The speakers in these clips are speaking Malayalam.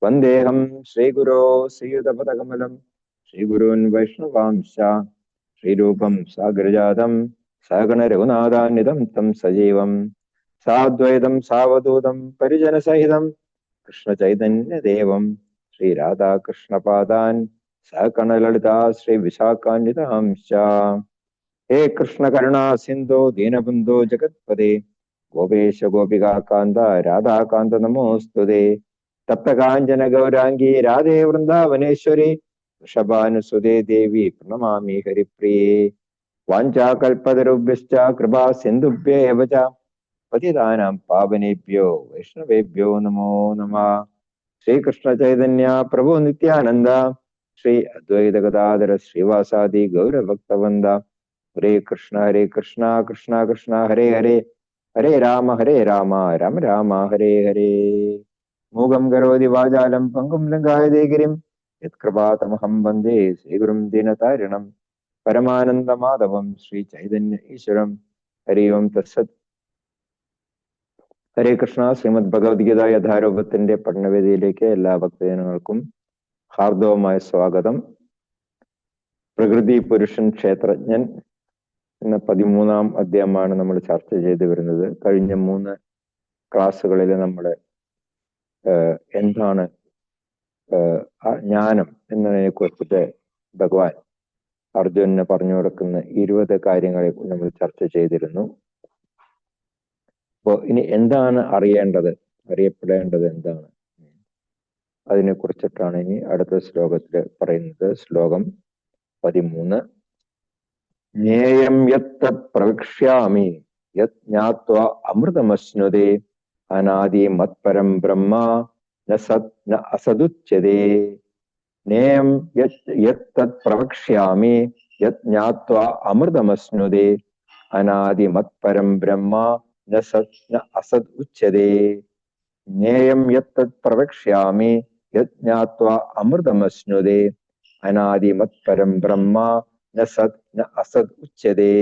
വന്ദേഹം ശ്രീഗുരോ ശ്രീയുതപദകമലം ശ്രീഗുരുൻ വൈഷ്ണവാംശ ശ്രീരൂപം സാഗ്രജാതം സഗണ രഘുനാഥാന്വിതം തം സജീവം സാദ്വൈതം സാവധൂതം പരിജനസഹിതം കൃഷ്ണ ചൈതന്യദേവം ശ്രീരാധാകൃഷ്ണപാദാൻ സകണലളിതാ ശ്രീ വിശാഖാന്വിതാംശ. ഹേ കൃഷ്ണ കരുണാ സിന്ധോ ദീനബന്ധോ ജഗത്പദേ ഗോപേശ ഗോപികാന്ത രാധാകാന്ത നമോസ്തുതേ. തപ്തകാഞ്ചന ഗൗരാംഗി രാധേ വൃന്ദാവനേശ്വരി വൃഷഭാനുസുതേ ദേവി പ്രണമാമി ഹരിപ്രിയേ. വാഞ്ചാകൽപതരുഭ്യശ്ച കൃപാ സിന്ധുഭ്യ ഏവ ച പതിതാനാം പാവനേഭ്യോ വൈഷ്ണവേഭ്യോ നമോ നമഃ. ശ്രീകൃഷ്ണ ചൈതന്യ പ്രഭു നിത്യാനന്ദ ശ്രീ അദ്വൈത ഗദാധര ശ്രീവാസാദി ഗൗരഭക്തവൃന്ദ. ഹരേ കൃഷ്ണ കൃഷ്ണ കൃഷ്ണ ഹരേ ഹരേ ഹരേ രാമ രാമ രാമ ഹരേ ഹരേ. മൂകം കരോതി വാചാലം പങ്കും ലംഘായതേ ഗിരിം യത്കൃപാതമഹം വന്ദേ ശ്രീഗുരും ദീനതാരിണം പരമാനന്ദമാധവം ശ്രീ ചൈതന്യ ഈശ്വരം. ഹരി ഓം തത്സത്. ഹരേ കൃഷ്ണ. ശ്രീമദ് ഭഗവത്ഗീത യഥാരൂപത്തിന്റെ പഠനവേദിയിലേക്ക് എല്ലാ ഭക്തജനങ്ങൾക്കും ഹാർദവമായ സ്വാഗതം. പ്രകൃതി പുരുഷൻ ക്ഷേത്രജ്ഞൻ എന്ന 13-ാം അധ്യായമാണ് നമ്മൾ ചർച്ച ചെയ്തു വരുന്നത്. കഴിഞ്ഞ 3 ക്ലാസ്സുകളിൽ നമ്മൾ എന്താണ് ജ്ഞാനം എന്നതിനെ കുറിച്ചിട്ട് ഭഗവാൻ അർജുനന് പറഞ്ഞു കൊടുക്കുന്ന 20 കാര്യങ്ങളെ നമ്മൾ ചർച്ച ചെയ്തിരുന്നു. അപ്പോൾ ഇനി എന്താണ് അറിയപ്പെടേണ്ടത് എന്താണ്, അതിനെ കുറിച്ചിട്ടാണ് ഇനി അടുത്ത ശ്ലോകത്തിൽ പറയുന്നത്. ശ്ലോകം 13. ജ്ഞേയം യത് പ്രവക്ഷ്യാമി യത് ജ്ഞാത്വാ അമൃതമശ്നുതേ അനാദി മത്പരം ബ്രഹ്മ ന സത് ന അസദുച്യതേ. ജ്ഞേയം യത് പ്രവക്ഷ്യാമി യത് ജ്ഞാത്വാ അമൃതമശ്നുതേ അനാദി മത്പരം ബ്രഹ്മ ന സത് ന അസദ് ഉച്യതേ. ജ്ഞേയം യത് പ്രവക്ഷ്യാമി യത് ജ്ഞാത്വാ അമൃതമശ്നുതേ അനാദി മത്പരം ബ്രഹ്മ ന സത് ന അസദ് ഉച്യതേ.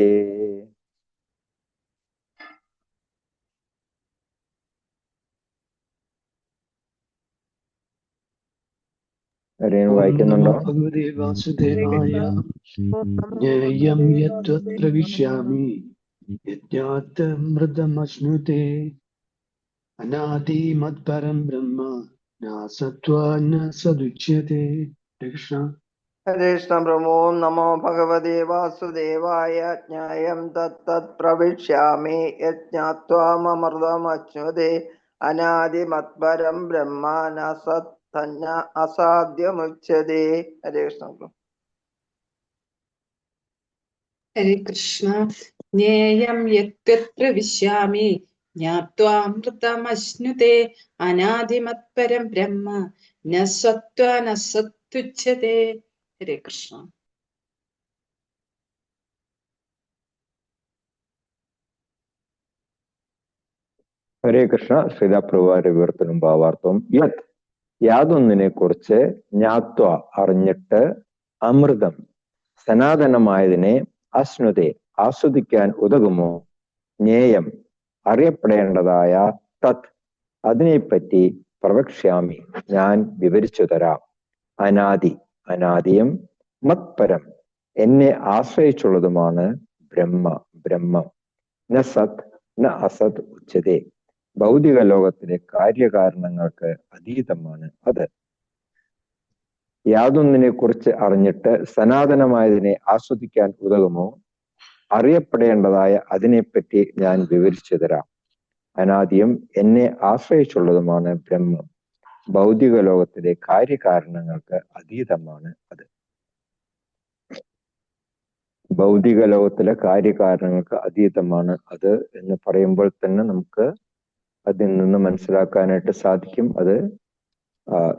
വായിക്കുന്നുണ്ടോ? ഭഗവതേ വാസുദേവായ. ജ്ഞേയം യത് പ്രവിശ്യാമി യജ്ഞാതമൃതമശ്നുതേ അനാദി മത്പരം ബ്രഹ്മ ന സത്വാ ന സദുച്യതേ. കൃഷ്ണ. ഹരേ കൃഷ്ണ. പ്രഭോ നമോ ഭഗവതേ വാസുദേവായ. ജ്ഞേയം തത് പ്രവിശ്യാമി യജ്ഞാത്വാമൃതമശ്നുതേ അനാദി മത്പരം ബ്രഹ്മ ന സത് ന അസാധ്യമുച്യതേ. ഹരേ കൃഷ്ണ. ഹരേ കൃഷ്ണ. ജ്ഞേയം യത് പ്രവിശ്യാമി ജ്ഞാത്വാമൃതമശ്നുതേ അനാദിമത്പരം ബ്രഹ്മ ന സത്വാ ന സത്തുച്യതേ. ഹരേ കൃഷ്ണ. ഹരേ കൃഷ്ണ. ശ്രീതാപ്രഭുവാന്റെ വിവർത്തനവും ഭാവാർത്ഥവും. യത് യാതൊന്നിനെ കുറിച്ച് ജ്ഞാത്വ അറിഞ്ഞിട്ട് അമൃതം സനാതനമായതിനെ അശ്നുതേ ആസ്വദിക്കാൻ ഉതകുമോ. ജ്ഞേയം അറിയപ്പെടേണ്ടതായ തത് അതിനെപ്പറ്റി പ്രവക്ഷ്യാമി ഞാൻ വിവരിച്ചു തരാം. അനാദി അനാദിയും മത്പരം എന്നെ ആശ്രയിച്ചുള്ളതുമാണ് ബ്രഹ്മം. ന സത് ന അസത് ഉച്യതേ ഭൗതിക ലോകത്തിലെ കാര്യകാരണങ്ങൾക്ക് അതീതമാണ് അത്. യാതൊന്നിനെ കുറിച്ച് അറിഞ്ഞിട്ട് സനാതനമായതിനെ ആസ്വദിക്കാൻ ഉതകുമോ. അറിയപ്പെടേണ്ടതായ അതിനെപ്പറ്റി ഞാൻ വിവരിച്ചു തരാം. അനാദിയും എന്നെ ആശ്രയിച്ചുള്ളതുമാണ് ബ്രഹ്മം. ഭൗതിക ലോകത്തിലെ കാര്യകാരണങ്ങൾക്ക് അതീതമാണ് അത്. ഭൗതിക ലോകത്തിലെ കാര്യകാരണങ്ങൾക്ക് അതീതമാണ് അത് എന്ന് പറയുമ്പോൾ തന്നെ നമുക്ക് അതിൽ നിന്ന് മനസ്സിലാക്കാനായിട്ട് സാധിക്കും അത്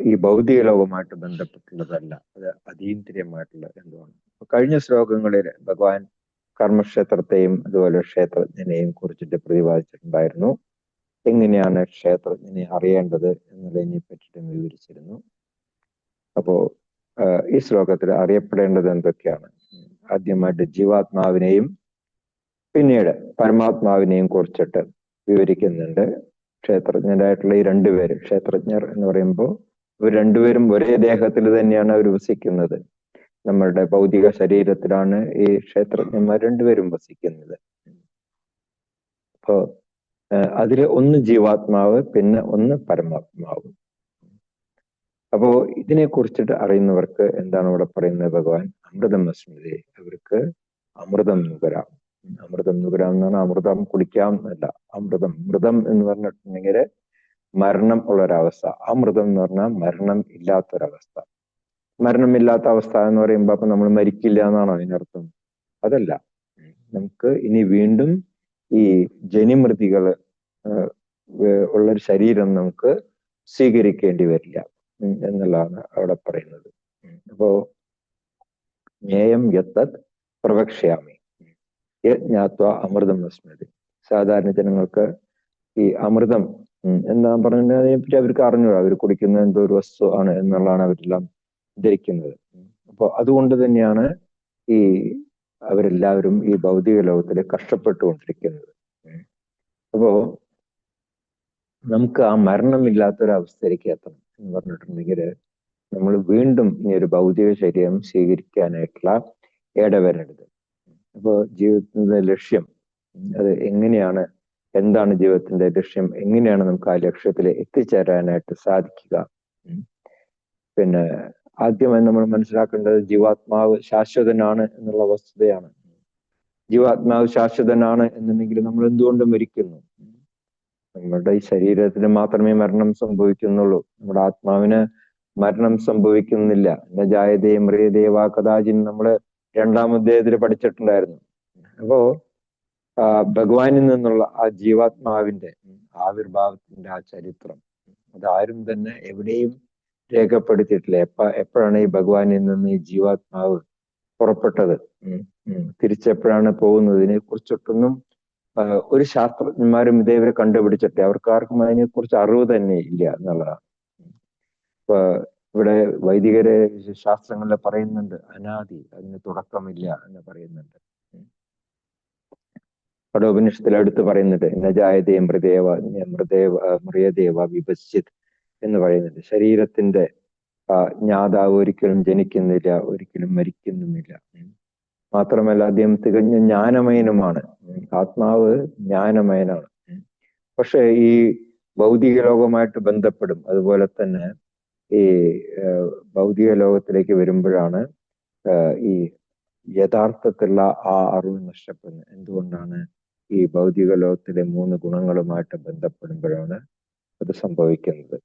ഈ ഭൗതിക ലോകവുമായിട്ട് ബന്ധപ്പെട്ടുള്ളതല്ല, അത് അതീന്ദ്രിയമായിട്ടുള്ള എന്തുമാണ്. കഴിഞ്ഞ ശ്ലോകങ്ങളിൽ ഭഗവാൻ കർമ്മക്ഷേത്രത്തെയും അതുപോലെ ക്ഷേത്രജ്ഞനെയും കുറിച്ചിട്ട് പ്രതിപാദിച്ചിട്ടുണ്ടായിരുന്നു. എങ്ങനെയാണ് ക്ഷേത്രജ്ഞനെ അറിയേണ്ടത് എന്നുള്ളതിനെ പറ്റിയിട്ട് വിവരിച്ചിരുന്നു. അപ്പോ ഈ ശ്ലോകത്തിൽ അറിയപ്പെടേണ്ടത് എന്തൊക്കെയാണ്? ആദ്യമായിട്ട് ജീവാത്മാവിനെയും പിന്നീട് പരമാത്മാവിനെയും കുറിച്ചിട്ട് വിവരിക്കുന്നുണ്ട്. ക്ഷേത്രജ്ഞരായിട്ടുള്ള ഈ 2 പേര്, ക്ഷേത്രജ്ഞർ എന്ന് പറയുമ്പോൾ ഇവർ രണ്ടുപേരും ഒരേ ദേഹത്തിൽ തന്നെയാണ് അവർ വസിക്കുന്നത്. നമ്മളുടെ ഭൗതിക ശരീരത്തിലാണ് ഈ ക്ഷേത്രജ്ഞന്മാർ രണ്ടുപേരും വസിക്കുന്നത്. അപ്പോ അതില് ഒന്ന് ജീവാത്മാവ്, പിന്നെ ഒന്ന് പരമാത്മാവ്. അപ്പോ ഇതിനെ കുറിച്ചിട്ട് അറിയുന്നവർക്ക് എന്താണ് ഇവിടെ പറയുന്നത്? ഭഗവാൻ അമൃതം അസ്മൃതി, അവർക്ക് അമൃതം നുകരാം. അമൃതം നുകരാം എന്നാണ് അമൃതം കുടിക്കാം എന്നല്ല. അമൃതം, മൃതം എന്ന് പറഞ്ഞിട്ടുണ്ടെങ്കിൽ മരണം ഉള്ളൊരവസ്ഥ. അമൃതം എന്ന് പറഞ്ഞാൽ മരണം ഇല്ലാത്തൊരവസ്ഥ. മരണമില്ലാത്ത അവസ്ഥ എന്ന് പറയുമ്പോൾ അപ്പൊ നമ്മൾ മരിക്കില്ല എന്നാണോ അതിനർത്ഥം? അതല്ല. നമുക്ക് ഇനി വീണ്ടും ഈ ജനിമൃതികള് ഉള്ളൊരു ശരീരം നമുക്ക് സ്വീകരിക്കേണ്ടി വരില്ല എന്നുള്ളതാണ് അവിടെ പറയുന്നത്. അപ്പോ ജ്ഞേയം യത്തത് പ്രവക്ഷ്യാമി ജ്ഞാത്വ അമൃതം അസ്മൃതി. സാധാരണ ജനങ്ങൾക്ക് ഈ അമൃതം എന്താ പറഞ്ഞാൽ അതിനെപ്പറ്റി അവർക്ക് അറിഞ്ഞൂടാ. അവർ കുടിക്കുന്ന എന്തോ ഒരു വസ്തു ആണ് എന്നുള്ളതാണ് അവരെല്ലാം ധരിക്കുന്നത്. അപ്പൊ അതുകൊണ്ട് തന്നെയാണ് ഈ അവരെല്ലാവരും ഈ ഭൗതിക ലോകത്തിൽ കഷ്ടപ്പെട്ടുകൊണ്ടിരിക്കുന്നത്. അപ്പോ നമുക്ക് ആ മരണമില്ലാത്തൊരവസ്ഥയിലേക്ക് എത്തണം എന്ന് പറഞ്ഞിട്ടുണ്ടെങ്കിൽ നമ്മൾ വീണ്ടും ഈ ഒരു ഭൗതിക ശരീരം സ്വീകരിക്കാനായിട്ടുള്ള ഇടവരരുത്. അപ്പോൾ ജീവിതത്തിന്റെ ലക്ഷ്യം അത് എങ്ങനെയാണ്, എന്താണ് ജീവിതത്തിന്റെ ലക്ഷ്യം, എങ്ങനെയാണ് നമുക്ക് ആ ലക്ഷ്യത്തിൽ എത്തിച്ചേരാനായിട്ട് സാധിക്കുക? പിന്നെ ആദ്യമായി നമ്മൾ മനസ്സിലാക്കേണ്ടത് ജീവാത്മാവ് ശാശ്വതനാണ് എന്നുള്ള വസ്തുതയാണ്. ജീവാത്മാവ് ശാശ്വതനാണ് എന്നുണ്ടെങ്കിൽ നമ്മൾ എന്തുകൊണ്ട് മരിക്കുന്നു? നമ്മുടെ ഈ ശരീരത്തിന് മാത്രമേ മരണം സംഭവിക്കുന്നുള്ളൂ. നമ്മുടെ ആത്മാവിന് മരണം സംഭവിക്കുന്നില്ല. ജായതേ മ്രിയതേ വാ കഥാചിൻ നമ്മള് 2-ാം അധ്യായത്തിൽ പഠിച്ചിട്ടുണ്ടായിരുന്നു. അപ്പോ ഭഗവാനിൽ നിന്നുള്ള ആ ജീവാത്മാവിന്റെ ആവിർഭാവത്തിന്റെ ആ ചരിത്രം അതാരും തന്നെ എവിടെയും രേഖപ്പെടുത്തിയിട്ടില്ല. എപ്പോഴാണ് ഈ ഭഗവാനിൽ നിന്ന് ഈ ജീവാത്മാവ് പുറപ്പെട്ടത്, തിരിച്ചെപ്പോഴാണ് പോകുന്നത്, ഇതിനെ കുറിച്ചിട്ടൊന്നും ഒരു ശാസ്ത്രജ്ഞന്മാരും ഇതേവരെ കണ്ടുപിടിച്ചിട്ടില്ല. അവർക്കാർക്കും അതിനെക്കുറിച്ച് അറിവ് തന്നെ ഇല്ല എന്നുള്ളതാണ്. ഇപ്പൊ ഇവിടെ വൈദികരെ ശാസ്ത്രങ്ങളിൽ പറയുന്നുണ്ട് അനാദി, അതിന് തുടക്കമില്ല എന്ന് പറയുന്നുണ്ട്. കഠോപനിഷത്തിൽ അടുത്ത് പറയുന്നുണ്ട് നജായതേ മൃയദേവ വിഭജിത് എന്ന് പറയുന്നുണ്ട്. ശരീരത്തിന്റെ ജ്ഞാതാവ് ഒരിക്കലും ജനിക്കുന്നില്ല, ഒരിക്കലും മരിക്കുന്നുമില്ല. മാത്രമല്ല അദ്ദേഹം തികഞ്ഞ ജ്ഞാനമയനുമാണ്. ആത്മാവ് ജ്ഞാനമയനാണ്. പക്ഷെ ഈ ഭൗതിക ലോകമായിട്ട് ബന്ധപ്പെടും. അതുപോലെ തന്നെ ഈ ഭൗതിക ലോകത്തിലേക്ക് വരുമ്പോഴാണ് ഈ യഥാർത്ഥത്തിലുള്ള ആ അറിവ് നഷ്ടപ്പെടുന്നത്. എന്തുകൊണ്ടാണ്? ഈ ഭൗതിക ലോകത്തിലെ 3 ഗുണങ്ങളുമായിട്ട് ബന്ധപ്പെടുമ്പോഴാണ് അത് സംഭവിക്കുന്നത്.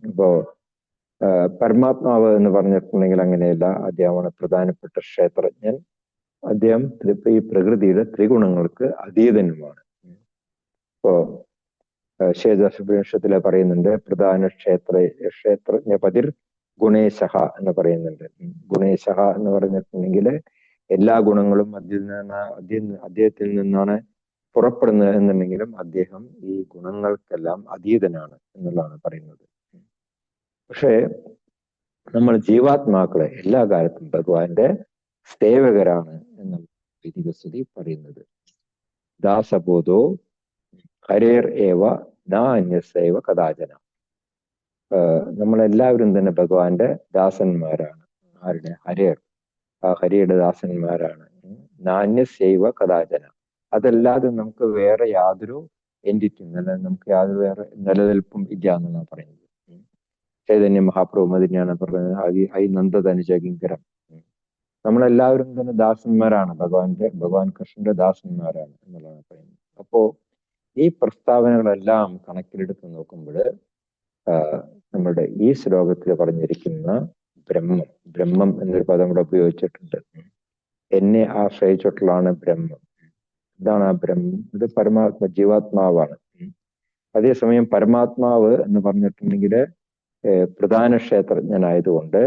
അപ്പോ പരമാത്മാവ് എന്ന് പറഞ്ഞിട്ടുണ്ടെങ്കിൽ അങ്ങനെയല്ല. അദ്ദേഹമാണ് പ്രധാനപ്പെട്ട ക്ഷേത്രജ്ഞൻ. അദ്ദേഹം ഈ പ്രകൃതിയുടെ ത്രിഗുണങ്ങൾക്ക് അതീതനുമാണ്. ഇപ്പോ ശേഷത്തില് പറയുന്നുണ്ട് പ്രധാന ക്ഷേത്രജ്ഞ പതിർ ഗുണേശഹ എന്ന് പറയുന്നുണ്ട്. ഗുണേശഹ എന്ന് പറഞ്ഞിട്ടുണ്ടെങ്കിൽ എല്ലാ ഗുണങ്ങളും അദ്ദേഹത്തിൽ നിന്നാണ് പുറപ്പെടുന്നത് എന്നുണ്ടെങ്കിലും അദ്ദേഹം ഈ ഗുണങ്ങൾക്കെല്ലാം അതീതനാണ് എന്നുള്ളതാണ് പറയുന്നത്. പക്ഷേ നമ്മൾ ജീവാത്മാക്കളെ എല്ലാ കാലത്തും ഭഗവാന്റെ സേവകരാണ് എന്നുള്ള വൈദികസ്തുതി പറയുന്നത്. ദാസബോധോ ഹരേർ ഏവ ന അന്യസൈവ കഥാചന. നമ്മളെല്ലാവരും തന്നെ ഭഗവാന്റെ ദാസന്മാരാണ്. ആരുടെ? ഹരേർ. ആ ഹരിയുടെ ദാസന്മാരാണ്. നാന്യസൈവ കഥാചന. അതല്ലാതെ നമുക്ക് വേറെ യാതൊരു എൻറ്റിറ്റി നമുക്ക് യാതൊരു വേറെ നിലനിൽപ്പും ഇല്ല എന്നാണ് പറയുന്നത്. ചൈതന്യ മഹാപ്രഭു തന്നെയാണ് പറയുന്നത് ഐ നന്ദധനുജ കിങ്കരം. നമ്മളെല്ലാവരും തന്നെ ദാസന്മാരാണ്, ഭഗവാൻ കൃഷ്ണന്റെ ദാസന്മാരാണ് എന്നുള്ളതാണ് പറയുന്നത്. അപ്പോ ഈ പ്രസ്താവനകളെല്ലാം കണക്കിലെടുത്ത് നോക്കുമ്പോൾ നമ്മുടെ ഈ ശ്ലോകത്തിൽ പറഞ്ഞിരിക്കുന്ന ബ്രഹ്മം എന്നൊരു പദം ഇവിടെ ഉപയോഗിച്ചിട്ടുണ്ട്. എന്നെ ആശ്രയിച്ചിട്ടുള്ളതാണ് ബ്രഹ്മം. ഇതാണ് ആ ബ്രഹ്മം. ഇത് ജീവാത്മാവാണ്. അതേസമയം പരമാത്മാവ് എന്ന് പറഞ്ഞിട്ടുണ്ടെങ്കിൽ പ്രധാന ക്ഷേത്രജ്ഞനായതുകൊണ്ട്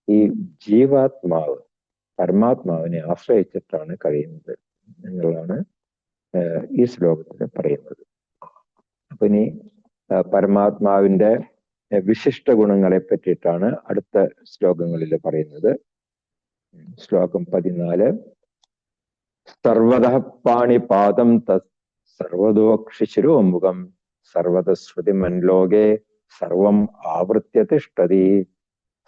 ഈ ജീവാത്മാവ് പരമാത്മാവിനെ ആശ്രയിച്ചിട്ടാണ് കഴിയുന്നത് എന്നുള്ളതാണ് ഈ ശ്ലോകത്തിൽ പറയുന്നത്. അപ്പൊ ഇനി പരമാത്മാവിന്റെ വിശിഷ്ട ഗുണങ്ങളെ പറ്റിയിട്ടാണ് അടുത്ത ശ്ലോകങ്ങളിൽ പറയുന്നത്. ശ്ലോകം 14. സർവതഃ പാണിപാദം തത് സർവതോക്ഷിശിരോമുഖം സർവതശ്രുതിമൻ ലോകേ സർവം ആവൃത്യ തിഷ്ഠതി.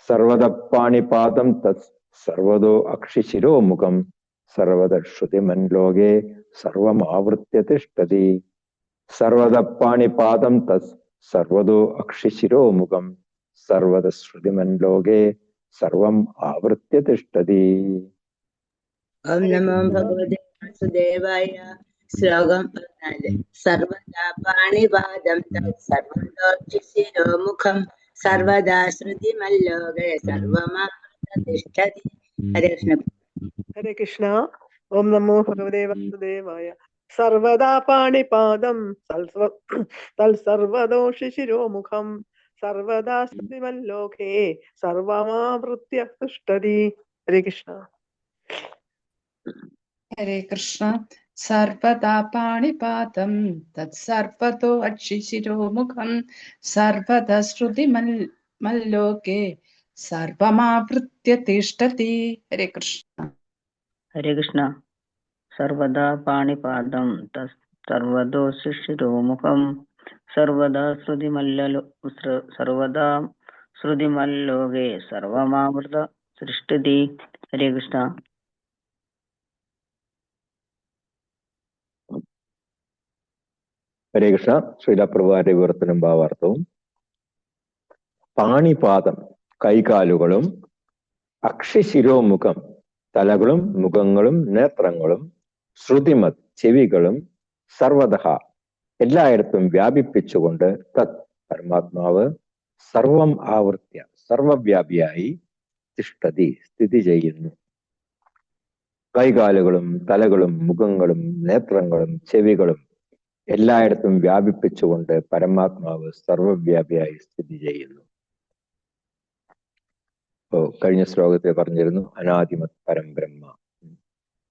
സർവത പാണിപാദം തത് സർവതോ അക്ഷിശിരോമുഖം സർവത ശ്രുതിമൻലോകേ സർവം ആവൃത്യ തിഷ്ഠതി. സർവത പാണിപാദം തത് സർവതോ അക്ഷിശിരോമുഖം സർവത ശ്രുതിമൻലോകേ സർവം ആവൃത്യ തിഷ്ഠതി. ഓം നമോ ഭഗവതേ വാസുദേവായ. ശ്ലോകം 14. സർവദാ പാണിപാദം തത് സർവതോക്ഷിശിരോമുഖം സർവദാ ശ്രുതിമല്ലോകേ സർവമാവൃതതിഷ്ഠതി. ഹരേ കൃഷ്ണ. ഹരേ കൃഷ്ണ. ഓം നമോ ഭഗവതേ വാസുദേവായ. സർവദാ പാണിപാദം തൽസർവദോഷിശിരോമുഖം സർവദാ ശ്രുതിമല്ലോകേ സർവമാവൃത്യ തിഷ്ഠതി. ഹരേ കൃഷ്ണ. ഹരേ കൃഷ്ണ. സർവദാ പാണിപാദം തത്സർവതോ അക്ഷിശിരോമുഖം സർവദാ ശ്രുതിമല്ലോകേ സർവമാവൃത്യ തിഷ്ഠതി. ഹരേ കൃഷ്ണ. ഹരേ കൃഷ്ണ. സർവദാ പാണിപാദം തത് സർവതോ ശിശിരോമുഖം സർവദാ ശ്രുതിമല്ലോകേ സർവമാവൃത സൃഷ്ടിതി. ഹരേ കൃഷ്ണ. ഹരേ കൃഷ്ണ. ശ്രീലപ്രഭുവാരുടെ വിവർത്തനം ഭാവാർത്ഥവും. പാണിപാദം കൈകാലുകളും, അക്ഷിശിരോമുഖം തലകളും മുഖങ്ങളും നേത്രങ്ങളും, ശ്രുതിമത് ചെവികളും, സർവതഃ എല്ലായിടത്തും വ്യാപിപ്പിച്ചുകൊണ്ട് തത് പരമാത്മാവ് സർവം ആവൃത്യ സർവവ്യാപിയായി തിഷ്ഠതി സ്ഥിതി ചെയ്യുന്നു. കൈകാലുകളും തലകളും മുഖങ്ങളും നേത്രങ്ങളും ചെവികളും എല്ലായിടത്തും വ്യാപിപ്പിച്ചുകൊണ്ട് പരമാത്മാവ് സർവവ്യാപിയായി സ്ഥിതി ചെയ്യുന്നു. കഴിഞ്ഞ ശ്ലോകത്തിൽ പറഞ്ഞിരുന്നു അനാദിമത് പരം ബ്രഹ്മ,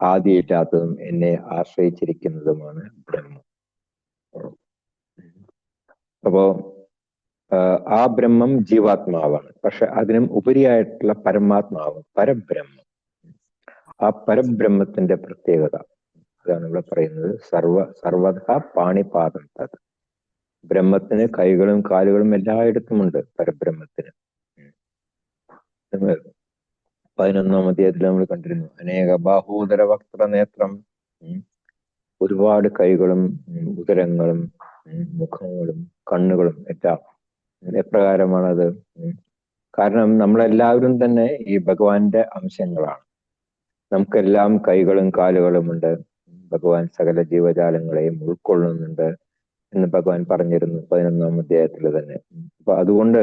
ആദിയില്ലാത്തതും എന്നെ ആശ്രയിച്ചിരിക്കുന്നതുമാണ് ബ്രഹ്മം. അപ്പോ ആ ബ്രഹ്മം ജീവാത്മാവാണ്. പക്ഷെ അതിനും ഉപരിയായിട്ടുള്ള പരമാത്മാവ് പരബ്രഹ്മം. ആ പരബ്രഹ്മത്തിന്റെ പ്രത്യേകത അതാണ് ഇവിടെ പറയുന്നത്. സർവത പാണിപാദം തത്. ബ്രഹ്മത്തിന് കൈകളും കാലുകളും എല്ലായിടത്തുമുണ്ട്. പരബ്രഹ്മത്തിന് 11-ാം അധ്യായത്തിൽ നമ്മൾ കണ്ടിരുന്നു അനേക ബാഹൂദര വക്ത്ര നേത്രം. ഒരുപാട് കൈകളും ഉദരങ്ങളും മുഖങ്ങളും കണ്ണുകളും എല്ലാം. എപ്രകാരമാണത്? കാരണം നമ്മളെല്ലാവരും തന്നെ ഈ ഭഗവാന്റെ അംശങ്ങളാണ്. നമുക്കെല്ലാം കൈകളും കാലുകളും ഉണ്ട്. ഭഗവാൻ സകല ജീവജാലങ്ങളെയും ഉൾക്കൊള്ളുന്നുണ്ട് എന്ന് ഭഗവാൻ പറഞ്ഞിരുന്നു 11-ാം അധ്യായത്തിൽ തന്നെ. അപ്പൊ അതുകൊണ്ട്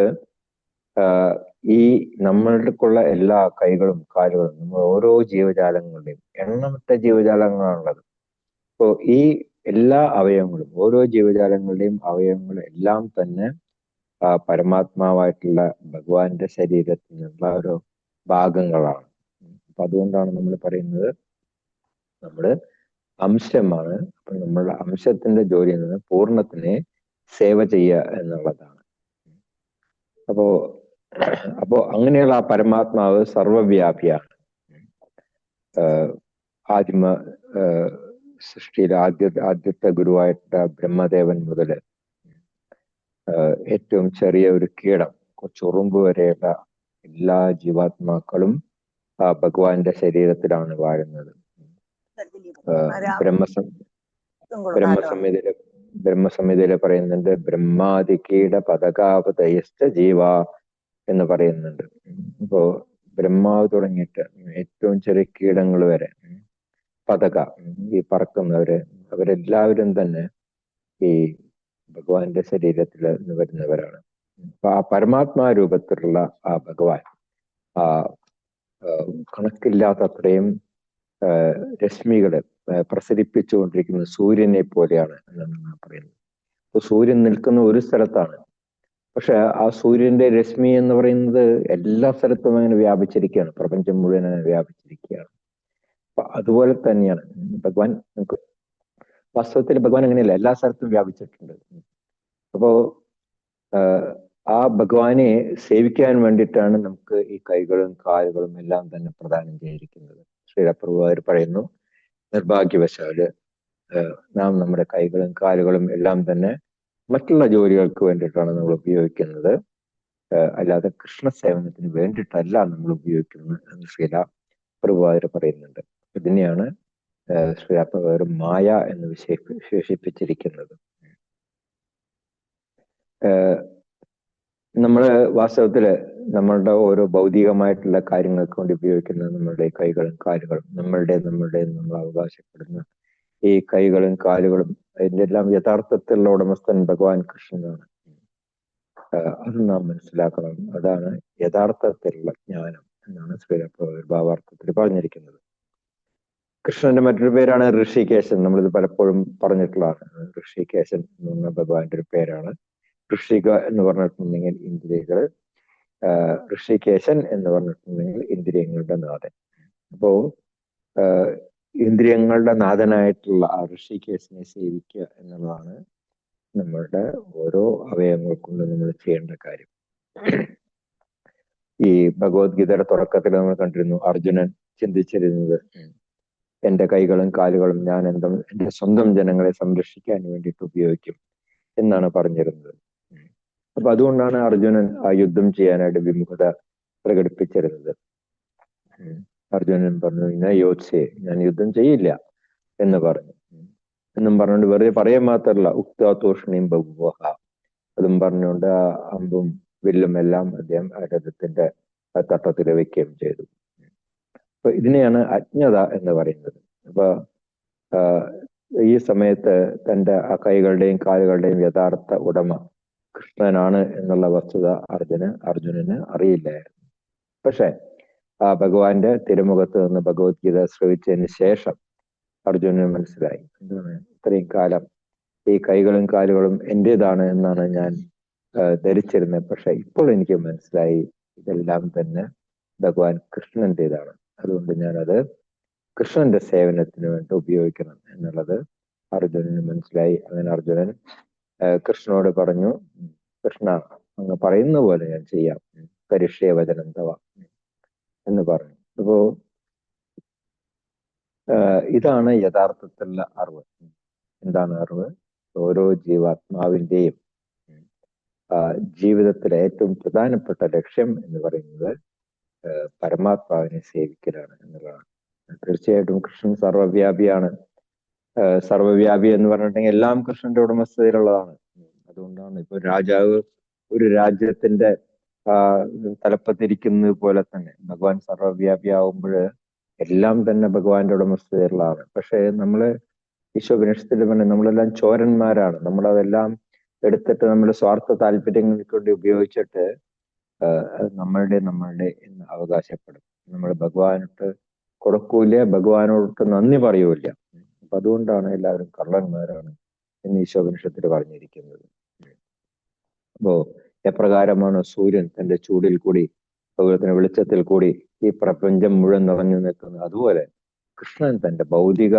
ഈ നമ്മൾക്കുള്ള എല്ലാ കൈകളും കാലുകളും നമ്മൾ ഓരോ ജീവജാലങ്ങളുടെയും എണ്ണമറ്റ ജീവജാലങ്ങളാണുള്ളത്. അപ്പോൾ ഈ എല്ലാ അവയവങ്ങളും ഓരോ ജീവജാലങ്ങളുടെയും അവയവങ്ങളും എല്ലാം തന്നെ പരമാത്മാവായിട്ടുള്ള ഭഗവാന്റെ ശരീരത്തിൽ നിന്നുള്ള ഓരോ ഭാഗങ്ങളാണ്. അപ്പൊ അതുകൊണ്ടാണ് നമ്മൾ പറയുന്നത് നമ്മള് അംശമാണ്. അപ്പൊ നമ്മളുടെ അംശത്തിന്റെ ജോലി എന്നത് പൂർണ്ണത്തിനെ സേവ ചെയ്യുക എന്നുള്ളതാണ്. അപ്പോ അങ്ങനെയുള്ള ആ പരമാത്മാവ് സർവവ്യാപിയാണ്. ആദിമ സൃഷ്ടിയിലെ ആദ്യത്തെ ഗുരുവായിട്ടുള്ള ബ്രഹ്മദേവൻ മുതൽ ഏറ്റവും ചെറിയ ഒരു കീടം കൊച്ചുറുമ്പ് വരെയുള്ള എല്ലാ ജീവാത്മാക്കളും ഭഗവാന്റെ ശരീരത്തിലാണ് വാഴുന്നത്. ബ്രഹ്മസംഹിതയില് പറയുന്നുണ്ട് ബ്രഹ്മാദി കീട പതകാപതയസ്ഥ ജീവ എന്ന് പറയുന്നുണ്ട്. ഇപ്പോ ബ്രഹ്മാവ് തുടങ്ങിയിട്ട് ഏറ്റവും ചെറിയ കീടങ്ങൾ വരെ പതക ഈ പറക്കുന്നവര് അവരെല്ലാവരും തന്നെ ഈ ഭഗവാന്റെ ശരീരത്തിൽ നിന്ന് വരുന്നവരാണ്. അപ്പൊ ആ പരമാത്മാ രൂപത്തിലുള്ള ആ ഭഗവാൻ ആ കണക്കില്ലാത്തത്രയും രശ്മികളെ പ്രസരിപ്പിച്ചുകൊണ്ടിരിക്കുന്ന സൂര്യനെ പോലെയാണ് എന്നാണ് പറയുന്നത്. അപ്പൊ സൂര്യൻ നിൽക്കുന്ന ഒരു സ്ഥലത്താണ്. പക്ഷെ ആ സൂര്യന്റെ രശ്മി എന്ന് പറയുന്നത് എല്ലാ സ്ഥലത്തും അങ്ങനെ വ്യാപിച്ചിരിക്കുകയാണ്. പ്രപഞ്ചം മുഴുവൻ വ്യാപിച്ചിരിക്കുകയാണ്. അപ്പൊ അതുപോലെ തന്നെയാണ് ഭഗവാൻ. നമുക്ക് വാസ്തവത്തിൽ ഭഗവാൻ അങ്ങനെയല്ല, എല്ലാ സ്ഥലത്തും വ്യാപിച്ചിട്ടുണ്ട്. അപ്പോ ആ ഭഗവാനെ സേവിക്കാൻ വേണ്ടിയിട്ടാണ് നമുക്ക് ഈ കൈകളും കാലുകളും എല്ലാം തന്നെ പ്രദാനം ചെയ്തിരിക്കുന്നത്. ശ്രീലപ്രഭുവാർ പറയുന്നു നിർഭാഗ്യവശാല് നാം നമ്മുടെ കൈകളും കാലുകളും എല്ലാം തന്നെ മറ്റുള്ള ജോലികൾക്ക് വേണ്ടിയിട്ടാണ് നമ്മൾ ഉപയോഗിക്കുന്നത്, അല്ലാതെ കൃഷ്ണ സേവനത്തിന് വേണ്ടിയിട്ടല്ല നമ്മൾ ഉപയോഗിക്കുന്നത് എന്ന് ശ്രീല പ്രഭുപാദർ പറയുന്നുണ്ട്. ഇതിനെയാണ് ശ്രീല പ്രഭുപാദർ മായ എന്ന് വിശേഷിപ്പിച്ചിരിക്കുന്നത്. നമ്മള് വാസ്തവത്തില് നമ്മളുടെ ഓരോ ഭൗതികമായിട്ടുള്ള കാര്യങ്ങൾക്ക് വേണ്ടി ഉപയോഗിക്കുന്ന നമ്മളുടെ കൈകളും കാലുകളും, നമ്മൾ അവകാശപ്പെടുന്ന ഈ കൈകളും കാലുകളും അതിൻ്റെ എല്ലാം യഥാർത്ഥത്തിലുള്ള ഉടമസ്ഥൻ ഭഗവാൻ കൃഷ്ണനാണ്. അത് നാം മനസ്സിലാക്കണം. അതാണ് യഥാർത്ഥത്തിലുള്ള ജ്ഞാനം എന്നാണ് ഭാവാർത്ഥത്തിൽ പറഞ്ഞിരിക്കുന്നത്. കൃഷ്ണന്റെ മറ്റൊരു പേരാണ് ഋഷികേശൻ. നമ്മളിത് പലപ്പോഴും പറഞ്ഞിട്ടുള്ളതാണ്. ഋഷികേശൻ എന്ന് പറഞ്ഞ ഭഗവാന്റെ ഒരു പേരാണ്. ഋഷിക എന്ന് പറഞ്ഞിട്ടുണ്ടെങ്കിൽ ഇന്ദ്രിയങ്ങൾ, ഋഷികേശൻ എന്ന് പറഞ്ഞിട്ടുണ്ടെങ്കിൽ ഇന്ദ്രിയങ്ങളുടെ നാഥൻ. അപ്പോ ഇന്ദ്രിയങ്ങളുടെ നാഥനായിട്ടുള്ള ആ ഋഷികേശനെ സേവിക്കുക എന്നുള്ളതാണ് നമ്മളുടെ ഓരോ അവയവങ്ങൾക്കൊണ്ട് നമ്മൾ ചെയ്യേണ്ട കാര്യം. ഈ ഭഗവത്ഗീതയുടെ തുടക്കത്തിൽ നമ്മൾ കണ്ടിരുന്നു, അർജുനൻ ചിന്തിച്ചിരുന്നത് എന്റെ കൈകളും കാലുകളും ഞാൻ എന്റെ സ്വന്തം ജനങ്ങളെ സംരക്ഷിക്കാൻ വേണ്ടിയിട്ട് ഉപയോഗിക്കും എന്നാണ് പറഞ്ഞിരുന്നത്. അപ്പൊ അതുകൊണ്ടാണ് അർജുനൻ ആ യുദ്ധം ചെയ്യാനായിട്ട് വിമുഖത പ്രകടിപ്പിച്ചിരുന്നത്. അർജുനൻ പറഞ്ഞു, ഇന്ന യോത്സേ, ഞാൻ യുദ്ധം ചെയ്യില്ല എന്ന് പറഞ്ഞു. എന്നും പറഞ്ഞുകൊണ്ട് വെറുതെ പറയാൻ മാത്രമല്ല, ഉക്താതോഷണിയും ബഹുവഹ, അതും പറഞ്ഞുകൊണ്ട് ആ അമ്പും വില്ലും എല്ലാം അദ്ദേഹം രഥത്തിന്റെ തട്ടത്തിൽ വെക്കുകയും ചെയ്തു. അപ്പൊ ഇതിനെയാണ് അജ്ഞത എന്ന് പറയുന്നത്. അപ്പൊ ഈ സമയത്ത് തന്റെ ആ കൈകളുടെയും കാലുകളുടെയും യഥാർത്ഥ ഉടമ കൃഷ്ണനാണ് എന്നുള്ള വസ്തുത അർജുനന് അറിയില്ലായിരുന്നു. പക്ഷെ ആ ഭഗവാന്റെ തിരുമുഖത്ത് നിന്ന് ഭഗവത്ഗീത ശ്രവിച്ചതിന് ശേഷം അർജുനന് മനസ്സിലായി, എന്താണ് ഇത്രയും കാലം ഈ കൈകളും കാലുകളും എന്റേതാണ് എന്നാണ് ഞാൻ ധരിച്ചിരുന്നത്. പക്ഷെ ഇപ്പോൾ എനിക്ക് മനസ്സിലായി ഇതെല്ലാം തന്നെ ഭഗവാൻ കൃഷ്ണന്റേതാണ്. അതുകൊണ്ട് ഞാനത് കൃഷ്ണന്റെ സേവനത്തിന് വേണ്ടി ഉപയോഗിക്കണം എന്നുള്ളത് അർജുനന് മനസ്സിലായി. അങ്ങനെ അർജുനൻ കൃഷ്ണനോട് പറഞ്ഞു, കൃഷ്ണ, അങ്ങ് പറയുന്ന പോലെ ഞാൻ ചെയ്യാം, കരിഷ്യേ വചനം തവ എന്ന് പറഞ്ഞു. അപ്പോ ഇതാണ് യഥാർത്ഥത്തിലുള്ള അറിവ്. എന്താണ് അറിവ്? ഓരോ ജീവാത്മാവിൻ്റെയും ജീവിതത്തിലെ ഏറ്റവും പ്രധാനപ്പെട്ട ലക്ഷ്യം എന്ന് പറയുന്നത് പരമാത്മാവിനെ സേവിക്കലാണ് എന്നുള്ളതാണ്. തീർച്ചയായിട്ടും കൃഷ്ണൻ സർവ്വവ്യാപിയാണ്. സർവ്വവ്യാപി എന്ന് പറഞ്ഞിട്ടുണ്ടെങ്കിൽ എല്ലാം കൃഷ്ണന്റെ ഉടമസ്ഥതയിലുള്ളതാണ്. അതുകൊണ്ടാണ് ഇപ്പൊ രാജാവ് ഒരു രാജ്യത്തിന്റെ തലപ്പത്തിരിക്കുന്നത് പോലെ തന്നെ ഭഗവാൻ സർവ്വവ്യാപിയാവുമ്പോൾ എല്ലാം തന്നെ ഭഗവാന്റെ ഉടമസ്ഥതയിലുള്ളതാണ്. പക്ഷെ നമ്മള് ഈശോപനിഷത്തിൽ പറഞ്ഞ നമ്മളെല്ലാം ചോരന്മാരാണ്. നമ്മളതെല്ലാം എടുത്തിട്ട് നമ്മുടെ സ്വാർത്ഥ താല്പര്യങ്ങൾക്ക് വേണ്ടി ഉപയോഗിച്ചിട്ട് നമ്മളുടെ എന്ന് അവകാശപ്പെടും. നമ്മൾ ഭഗവാനോട്ട് കൊടുക്കൂല, ഭഗവാനോട്ട് നന്ദി പറയൂല. അപ്പൊ അതുകൊണ്ടാണ് എല്ലാവരും കള്ളന്മാരാണ് എന്ന് ഈശോപനിഷത്തിൽ പറഞ്ഞിരിക്കുന്നത്. അപ്പോ എപ്രകാരമാണ് സൂര്യൻ തന്റെ ചൂടിൽ കൂടി ഭഗവത്തിന്റെ വെളിച്ചത്തിൽ കൂടി ഈ പ്രപഞ്ചം മുഴുവൻ നിറഞ്ഞു നിൽക്കുന്നത്, അതുപോലെ കൃഷ്ണൻ തന്റെ ഭൗതിക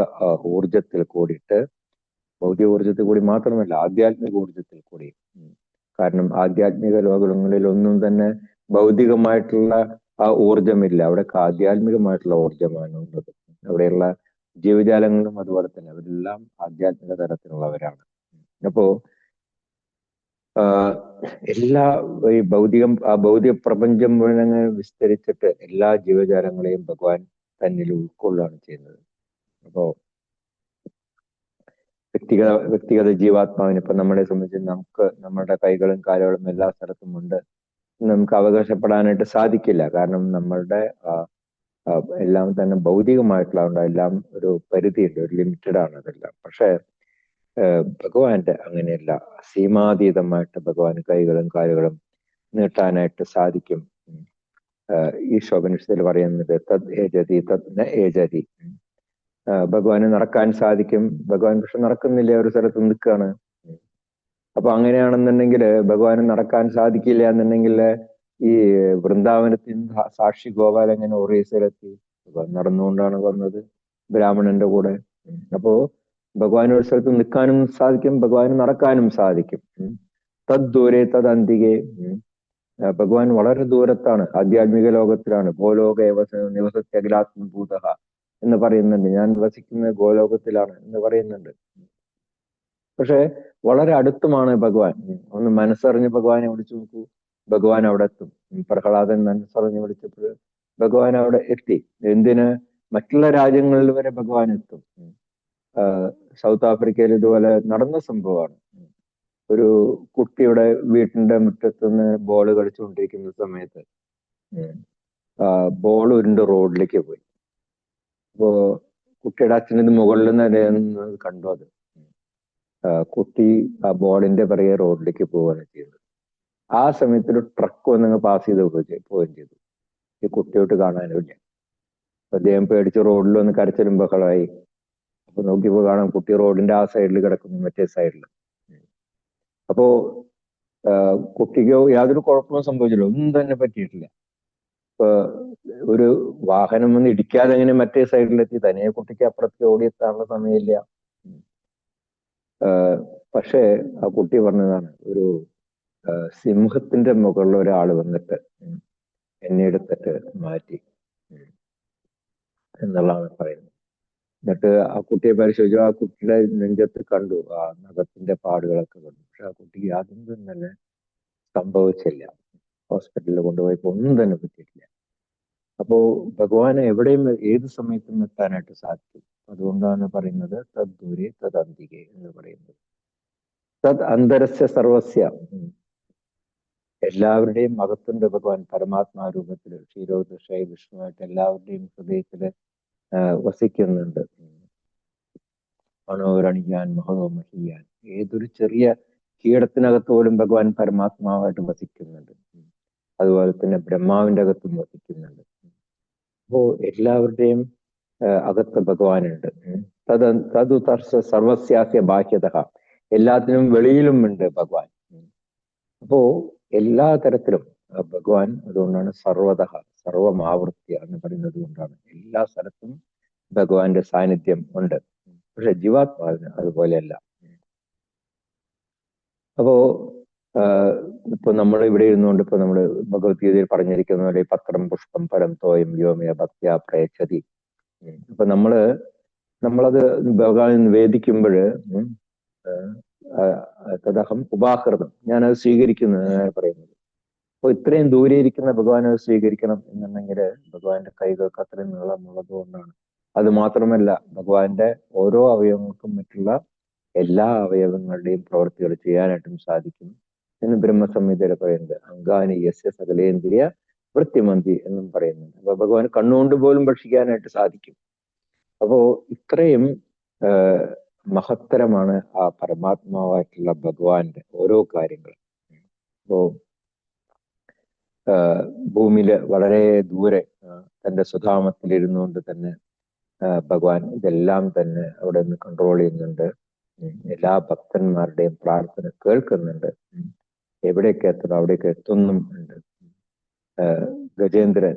ഊർജത്തിൽ കൂടിയിട്ട്, ഭൗതിക ഊർജത്തിൽ കൂടി മാത്രമല്ല ആധ്യാത്മിക ഊർജത്തിൽ കൂടി. കാരണം ആധ്യാത്മിക ലോകങ്ങളിൽ ഒന്നും തന്നെ ഭൗതികമായിട്ടുള്ള ആ ഊർജമില്ല, അവിടെ ആധ്യാത്മികമായിട്ടുള്ള ഊർജമാണ് ഉള്ളത്. അവിടെയുള്ള ജീവജാലങ്ങളും അതുപോലെ തന്നെ അവരെല്ലാം ആധ്യാത്മിക തരത്തിലുള്ളവരാണ്. അപ്പോ എല്ലാ ഈ ഭൗതിക പ്രപഞ്ചം മുഴുവൻ വിസ്തരിച്ചിട്ട് എല്ലാ ജീവജാലങ്ങളെയും ഭഗവാൻ തന്നിൽ ഉൾക്കൊള്ളുകയാണ് ചെയ്യുന്നത്. അപ്പോ വ്യക്തിഗത ജീവാത്മാവിന് ഇപ്പൊ നമ്മളെ സംബന്ധിച്ച് നമുക്ക് നമ്മുടെ കൈകളും കാലുകളും എല്ലാ സ്ഥലത്തും ഉണ്ട്, നമുക്ക് അവകാശപ്പെടാനായിട്ട് സാധിക്കില്ല. കാരണം നമ്മളുടെ എല്ലാം തന്നെ ഭൗതികമായിട്ടുള്ള എല്ലാം ഒരു പരിധിയുണ്ട്, ഒരു ലിമിറ്റഡ് ആണ് അതെല്ലാം. പക്ഷെ ഭഗവാന്റെ അങ്ങനെയല്ല, സീമാതീതമായിട്ട് ഭഗവാൻ കൈകളും കാലുകളും നീട്ടാനായിട്ട് സാധിക്കും. ഈ ശോഭനിഷത്തിൽ പറയുന്നത് തദ് ഏജതി തദ് ന ഏജതി, ഭഗവാന് നടക്കാൻ സാധിക്കും. ഭഗവാൻ പക്ഷെ നടക്കുന്നില്ല, ഒരു സ്ഥലത്ത് നിൽക്കുകയാണ്. അപ്പൊ അങ്ങനെയാണെന്നുണ്ടെങ്കിൽ ഭഗവാന് നടക്കാൻ സാധിക്കില്ല എന്നുണ്ടെങ്കിൽ ഈ വൃന്ദാവനത്തിൽ സാക്ഷി ഗോപാൽ എങ്ങനെ ഒറീസയിലെത്തി? നടന്നുകൊണ്ടാണ് വന്നത് ബ്രാഹ്മണന്റെ കൂടെ. അപ്പോ ഭഗവാൻ ഒരു സ്ഥലത്ത് നിൽക്കാനും സാധിക്കും, ഭഗവാന് നടക്കാനും സാധിക്കും. തദ് ദൂരെ തദ് അന്തികെ, ഭഗവാൻ വളരെ ദൂരത്താണ്, ആധ്യാത്മിക ലോകത്തിലാണ്. ഗോലോക നിവസത്യഖിലാത്മഭൂതഃ എന്ന് പറയുന്നുണ്ട്. ഞാൻ വസിക്കുന്നത് ഗോലോകത്തിലാണ് എന്ന് പറയുന്നുണ്ട്. പക്ഷെ വളരെ അടുത്തുമാണ് ഭഗവാൻ. ഒന്ന് മനസ്സറിഞ്ഞ് ഭഗവാനെ വിളിച്ചു നോക്കൂ, ഭഗവാൻ അവിടെ എത്തും. പ്രഹ്ലാദൻ മനസ്സറിഞ്ഞ് വിളിച്ചപ്പോൾ ഭഗവാൻ അവിടെ എത്തി. എന്തിന്? മറ്റുള്ള രാജ്യങ്ങളിൽ വരെ ഭഗവാൻ എത്തും. സൗത്ത് ആഫ്രിക്കയിൽ ഇതുപോലെ നടന്ന സംഭവമാണ്. ഒരു കുട്ടിയുടെ വീട്ടിന്റെ മുറ്റത്തുനിന്ന് ബോൾ കളിച്ചുകൊണ്ടിരിക്കുന്ന സമയത്ത് ബോൾ ഉരുണ്ട് റോഡിലേക്ക് പോയി. അപ്പോ കുട്ടിയുടെ അച്ഛനിത് മുകളിൽ നിന്ന് കണ്ടു. അത് കുട്ടി ആ ബോളിന്റെ പിറകെ റോഡിലേക്ക് പോവുകയാണ് ചെയ്തത്. ആ സമയത്ത് ഒരു ട്രക്ക് വന്നങ്ങ് പാസ് ചെയ്ത് പോവുകയും ചെയ്തു. ഈ കുട്ടിയോട്ട് കാണാനുമില്ല. അപ്പൊ അദ്ദേഹം പേടിച്ച് റോഡിൽ വന്ന് കരച്ചിലും ബഹളമായി. അപ്പൊ നോക്കിയപ്പോ കാണാം കുട്ടി റോഡിന്റെ ആ സൈഡിൽ കിടക്കുന്നു, മറ്റേ സൈഡിൽ. അപ്പോ കുട്ടിക്കോ യാതൊരു കുഴപ്പവും സംഭവിച്ചില്ല, ഒന്നും തന്നെ പറ്റിയിട്ടില്ല. ഇപ്പൊ ഒരു വാഹനം വന്ന് ഇടിക്കാതെ എങ്ങനെ മറ്റേ സൈഡിലെത്തി? തനിയെ കുട്ടിക്ക് അപ്പുറത്തേക്ക് ഓടിയെത്താനുള്ള സമയമില്ല. പക്ഷേ ആ കുട്ടി പറഞ്ഞതാണ്, ഒരു സിംഹത്തിന്റെ മുകളിൽ ഒരാൾ വന്നിട്ട് എന്നെ എടുത്തിട്ട് മാറ്റി എന്നുള്ളതാണ് പറയുന്നത്. എന്നിട്ട് ആ കുട്ടിയെ പരിശോധിച്ചു. ആ കുട്ടിയുടെ നെഞ്ചത്ത് കണ്ടു ആ നഖത്തിന്റെ പാടുകളൊക്കെ കണ്ടു. പക്ഷെ ആ കുട്ടിക്ക് യാതൊന്നും തന്നെ സംഭവിച്ചില്ല. ഹോസ്പിറ്റലിൽ കൊണ്ടുപോയപ്പോ ഒന്നും തന്നെ പറ്റിയിട്ടില്ല. അപ്പോ ഭഗവാനെ എവിടെയും ഏത് സമയത്തും എത്താനായിട്ട് സാധിക്കും. അതുകൊണ്ടാണ് പറയുന്നത് തദ്ദൂരെ തദന്തികെ എന്ന് പറയുന്നത്. തദ് അന്തരസ്യ സർവസ്യ, എല്ലാവരുടെയും അകത്തുണ്ട് ഭഗവാൻ പരമാത്മാ രൂപത്തില്. ക്ഷീരോദൃശ്യ വിഷ്ണുവായിട്ട് എല്ലാവരുടെയും ഹൃദയത്തില് വസിക്കുന്നുണ്ട്. മനോരണിയാൻ മഹോ മഹിയാൻ, ഏതൊരു ചെറിയ കീടത്തിനകത്ത് പോലും ഭഗവാൻ പരമാത്മാവായിട്ട് വസിക്കുന്നുണ്ട്. അതുപോലെ തന്നെ ബ്രഹ്മാവിന്റെ അകത്തും വസിക്കുന്നുണ്ട്. അപ്പോ എല്ലാവരുടെയും അകത്ത് ഭഗവാനുണ്ട്. സർവസ്യാസ്യ ബാഹ്യത, എല്ലാത്തിനും വെളിയിലും ഉണ്ട് ഭഗവാൻ. അപ്പോ എല്ലാ തരത്തിലും ഭഗവാൻ, അതുകൊണ്ടാണ് സർവത സർവമാവൃത്യ എന്ന് പറയുന്നത് കൊണ്ടാണ് എല്ലാ സ്ഥലത്തും ഭഗവാന്റെ സാന്നിധ്യം ഉണ്ട്. പക്ഷെ ജീവാത്മാവിന് അതുപോലെയല്ല. അപ്പോ ഇപ്പൊ നമ്മൾ ഇവിടെ ഇരുന്നുകൊണ്ട് ഇപ്പൊ നമ്മള് ഭഗവത്ഗീതയിൽ പറഞ്ഞിരിക്കുന്ന പോലെ പത്രം പുഷ്പം ഫലം തോയം വ്യോമയ ഭക്ത്യാ പ്രയച്ഛതി. അപ്പൊ നമ്മളത് ഭഗവാൻ നിവേദിക്കുമ്പോഴ് തദഹം ഉപാഹൃതം, ഞാനത് സ്വീകരിക്കുന്നു എന്നാണ് പറയുന്നത്. അപ്പൊ ഇത്രയും ദൂരെ ഇരിക്കുന്ന ഭഗവാൻ അത് സ്വീകരിക്കണം എന്നുണ്ടെങ്കിൽ ഭഗവാന്റെ കൈകൾക്ക് അത്രയും നീളമുള്ളത് കൊണ്ടാണ്. അത് മാത്രമല്ല, ഭഗവാന്റെ ഓരോ അവയവങ്ങൾക്കും മറ്റുള്ള എല്ലാ അവയവങ്ങളുടെയും പ്രവൃത്തികൾ ചെയ്യാനായിട്ടും സാധിക്കും എന്ന് ബ്രഹ്മസംഹിതയിൽ പറയുന്നത്. അംഗാനി യസ്യ സകലേന്ദ്രിയ വൃത്തിമന്തി എന്നും പറയുന്നുണ്ട്. അപ്പൊ ഭഗവാൻ കണ്ണുകൊണ്ട് പോലും ഭക്ഷിക്കാനായിട്ട് സാധിക്കും. അപ്പോ ഇത്രയും മഹത്തരമാണ് ആ പരമാത്മാവായിട്ടുള്ള ഭഗവാന്റെ ഓരോ കാര്യങ്ങളും. അപ്പോ ഭൂമിയില് വളരെ ദൂരെ തന്റെ സ്വധാമത്തിൽ ഇരുന്നുകൊണ്ട് തന്നെ ഭഗവാൻ ഇതെല്ലാം തന്നെ അവിടെ നിന്ന് കൺട്രോൾ ചെയ്യുന്നുണ്ട്. എല്ലാ ഭക്തന്മാരുടെയും പ്രാർത്ഥന കേൾക്കുന്നുണ്ട്. എവിടേക്ക് എത്തണം അവിടേക്ക് എത്തുന്നും ഉണ്ട്. ഗജേന്ദ്രൻ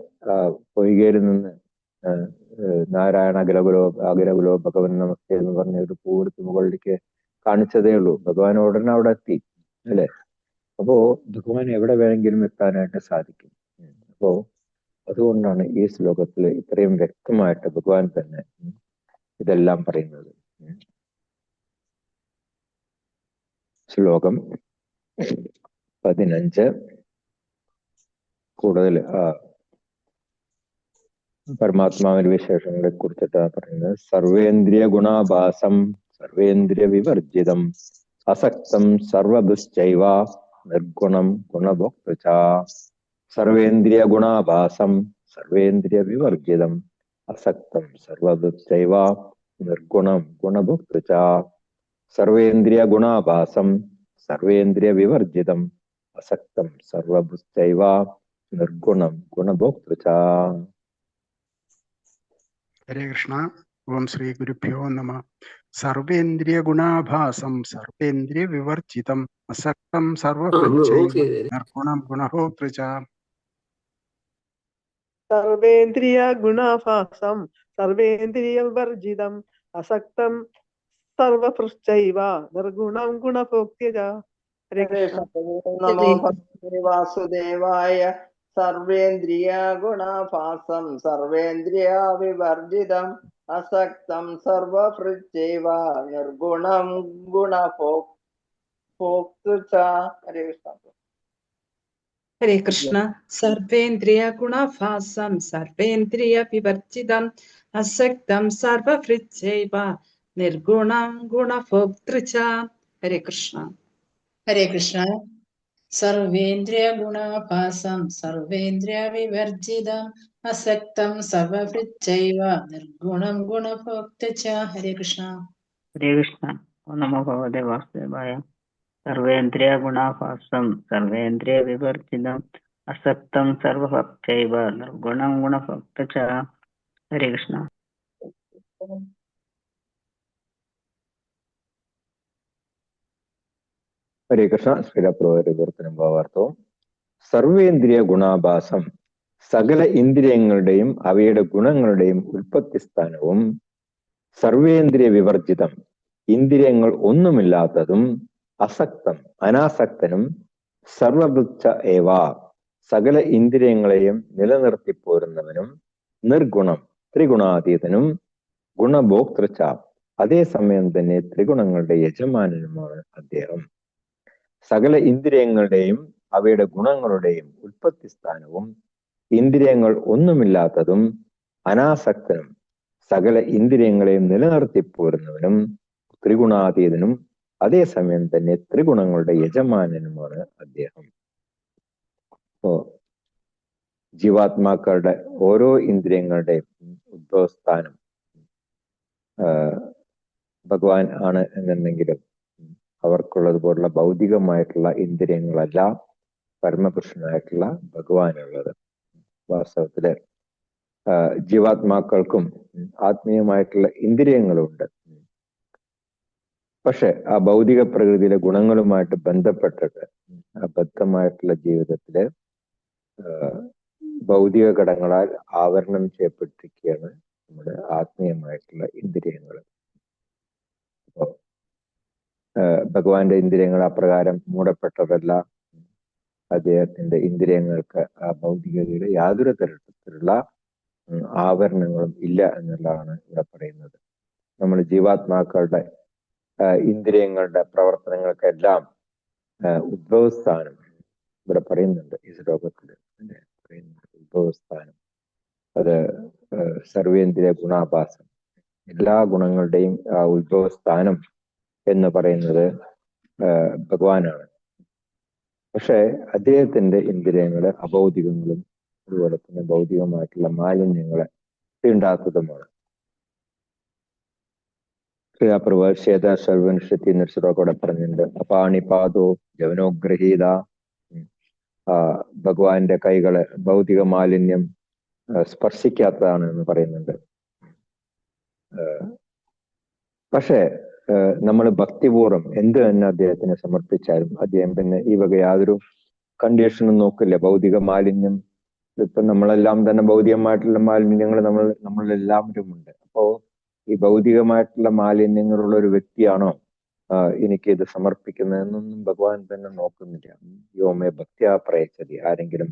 പൊയ്കയിൽ നിന്ന് നാരായണ അഖിലകുലോ ഭഗവൻ നമസ്തേ എന്ന് പറഞ്ഞ ഒരു പൂവെടുത്ത് മുകളിലേക്ക് കാണിച്ചതേ ഉള്ളൂ. ഭഗവാൻ ഉടനെ അവിടെ എത്തി, അല്ലെ? അപ്പോ ഭഗവാൻ എവിടെ വേണമെങ്കിലും എത്താനായിട്ട് സാധിക്കും. അപ്പോ അതുകൊണ്ടാണ് ഈ ശ്ലോകത്തിൽ ഇത്രയും വ്യക്തമായിട്ട് ഭഗവാൻ തന്നെ ഇതെല്ലാം പറയുന്നത്. ശ്ലോകം 15 കൂടുതൽ പരമാത്മാവിന്റെ വിശേഷങ്ങളെ കുറിച്ചിട്ടാണ് പറയുന്നത്. സർവേന്ദ്രിയ ഗുണാഭാസം സർവേന്ദ്രിയ വിവർജിതം അസക്തം സർവദുശ്ചൈവ നിർഗുണം ഗുണഭോക്തൃ. സർവേന്ദ്രിയ ഗുണാഭാസം സർവേന്ദ്രിയ വിവർജിതം അസക്തം സർവദുശ്ചൈവ നിർഗുണം ഗുണഭോക്തൃ. സർവേന്ദ്രിയ ഗുണാഭാസം സർവേന്ദ്രിയ വിവർജിതം അസക്തം സർവദുശ്ചൈവ നിർഗുണം ഗുണഭോക്തൃ. ഹരേ കൃഷ്ണ. ഓം ശ്രീ ഗുരുഭ്യോ നമഃ. സർവേന്ദ്രിയ ഗുണാഭാസം സർവേന്ദ്രിയ വിവർജിതം അസക്തം സർവഭൃച്ഛൈവ നിർഗുണം ഗുണഭോക്തൃ. സർവേന്ദ്രിയ ഗുണാഭാസം സർവേന്ദ്രിയ വിവർജിതം അസക്തം സർവഭൃശ്ചൈവ നിർഗുണം ഗുണഭോക്തൃ. ഹരേ കൃഷ്ണ. നമോ ഭഗവതേ വാസുദേവായ. സർവേന്ദ്രിയ ഗുണാഭാസം സർവേന്ദ്രിയ വിവർജിതം അസക്തം സർവഭൃത്യൈവ നിർഗുണം ഗുണഭോക്തൃ ച. ഹരേ കൃഷ്ണ. ഹരേ കൃഷ്ണ. സർവേന്ദ്രിയ ഗുണഭാസം സർവേന്ദ്രിയ വിവർജിതം അസക്തം സർവഭൃത്യൈവ നിർഗുണം ഗുണഭോക്തൃ ച. ഹരേ കൃഷ്ണ. ഹരേ കൃഷ്ണ. സർവേന്ദ്രിയ ഗുണാഭാസം സർവേന്ദ്രിയ വിവർജിതം അസക്തം സർവഭൃത്യൈവ നിർഗുണം ഗുണഭോക്തൃ ച. ഹരേ കൃഷ്ണ. ഹരേ കൃഷ്ണ. ഓം നമോ ഭഗവതേ വാസുദേവായ. സർവേന്ദ്രിയ ഗുണാഭാസം സർവേന്ദ്രിയ വിവർജിതം അസക്തം സർവഭക്തൈവ നിർഗുണം ഗുണഭോക്തൃ ച. ഹരേ കൃഷ്ണ. ഹരേ കൃഷ്ണ. ശ്രീലപ്രവർത്തനം ഭാവാർത്ഥവും സർവേന്ദ്രിയ ഗുണാഭാസം സകല ഇന്ദ്രിയങ്ങളുടെയും അവയുടെ ഗുണങ്ങളുടെയും ഉൽപ്പത്തി സ്ഥാനവും സർവേന്ദ്രിയ വിവർജിതം ഇന്ദ്രിയങ്ങൾ ഒന്നുമില്ലാത്തതും അസക്തം അനാസക്തനും സർവഭൃച്ച ഏവ സകല ഇന്ദ്രിയങ്ങളെയും നിലനിർത്തിപ്പോരുന്നവനും നിർഗുണം ത്രിഗുണാതീതനും ഗുണഭോക്തൃച്ച അതേസമയം തന്നെ ത്രിഗുണങ്ങളുടെ യജമാനനുമാണ് അദ്ദേഹം. സകല ഇന്ദ്രിയങ്ങളുടെയും അവയുടെ ഗുണങ്ങളുടെയും ഉൽപ്പത്തി സ്ഥാനവും ഇന്ദ്രിയങ്ങൾ ഒന്നുമില്ലാത്തതും അനാസക്തനും സകല ഇന്ദ്രിയങ്ങളെയും നിലനിർത്തിപ്പോരുന്നവനും ത്രിഗുണാതീതനും അതേസമയം തന്നെ ത്രിഗുണങ്ങളുടെ യജമാനനുമാണ് അദ്ദേഹം. അപ്പോ ജീവാത്മാക്കളുടെ ഓരോ ഇന്ദ്രിയങ്ങളുടെയും ഉദ്ഭവസ്ഥാനം ഭഗവാൻ ആണ് എന്നുണ്ടെങ്കിലും അവർക്കുള്ളതുപോലുള്ള ഭൗതികമായിട്ടുള്ള ഇന്ദ്രിയങ്ങളല്ല പരമപുരുഷനായിട്ടുള്ള ഭഗവാനുള്ളത്. വാസ്തവത്തില് ജീവാത്മാക്കൾക്കും ആത്മീയമായിട്ടുള്ള ഇന്ദ്രിയങ്ങളുണ്ട്. പക്ഷെ ആ ഭൗതിക പ്രകൃതിയിലെ ഗുണങ്ങളുമായിട്ട് ബന്ധപ്പെട്ടിട്ട് ആ ബദ്ധമായിട്ടുള്ള ജീവിതത്തില് ഭൗതിക ഘടകങ്ങളാൽ ആവരണം ചെയ്യപ്പെട്ടിരിക്കുകയാണ് നമ്മുടെ ആത്മീയമായിട്ടുള്ള ഇന്ദ്രിയങ്ങൾ. അപ്പോ ഭഗവാന്റെ ഇന്ദ്രിയങ്ങൾ അപ്രകാരം മൂടപ്പെട്ടതല്ല. അദ്ദേഹത്തിന്റെ ഇന്ദ്രിയങ്ങൾക്ക് ആ ഭൗതികതയുടെ യാതൊരു തരത്തിലുള്ള ആവരണങ്ങളും ഇല്ല എന്നുള്ളതാണ് ഇവിടെ പറയുന്നത്. നമ്മൾ ജീവാത്മാക്കളുടെ ഇന്ദ്രിയങ്ങളുടെ പ്രവർത്തനങ്ങൾക്കെല്ലാം ഉദ്ഭവസ്ഥാനം ഇവിടെ പറയുന്നുണ്ട്. ഈ ശ്ലോകത്തിൽ പറയുന്നുണ്ട് ഉദ്ഭവസ്ഥാനം. അത് സർവേന്ദ്രിയ ഗുണാഭാസം എല്ലാ ഗുണങ്ങളുടെയും ആ ഉദ്ഭവസ്ഥാനം എന്ന് പറയുന്നത് ഭഗവാനാണ്. പക്ഷെ അദ്ദേഹത്തിന്റെ ഇന്ദ്രിയങ്ങള് അഭൗതികങ്ങളും അതുപോലെ തന്നെ ഭൗതികമായിട്ടുള്ള മാലിന്യങ്ങളെ തീണ്ടാത്തതുമാണ്. ശ്വേത സർവനിഷത്തി എന്നൊരു ശ്ലോകോടെ പറഞ്ഞിട്ടുണ്ട്. അപാണിപാദോ ജവനോഗ്രഹീത. ഭഗവാന്റെ കൈകള് ഭൗതിക മാലിന്യം സ്പർശിക്കാത്തതാണ് എന്ന് പറയുന്നുണ്ട്. പക്ഷെ നമ്മൾ ഭക്തിപൂർവ്വം എന്ത് തന്നെ അദ്ദേഹത്തിന് സമർപ്പിച്ചാലും അദ്ദേഹം പിന്നെ ഈ വക യാതൊരു കണ്ടീഷനും നോക്കില്ല. ഭൗതിക മാലിന്യം ഇപ്പൊ നമ്മളെല്ലാം തന്നെ ഭൗതികമായിട്ടുള്ള മാലിന്യങ്ങൾ നമ്മളെല്ലാവരും ഉണ്ട്. അപ്പോ ഈ ഭൗതികമായിട്ടുള്ള മാലിന്യങ്ങളുള്ള ഒരു വ്യക്തിയാണോ എനിക്കിത് സമർപ്പിക്കുന്നതെന്നൊന്നും ഭഗവാൻ തന്നെ നോക്കുന്നില്ല. യോമേ ഭക്തിയാ പ്രയച്ചതി. ആരെങ്കിലും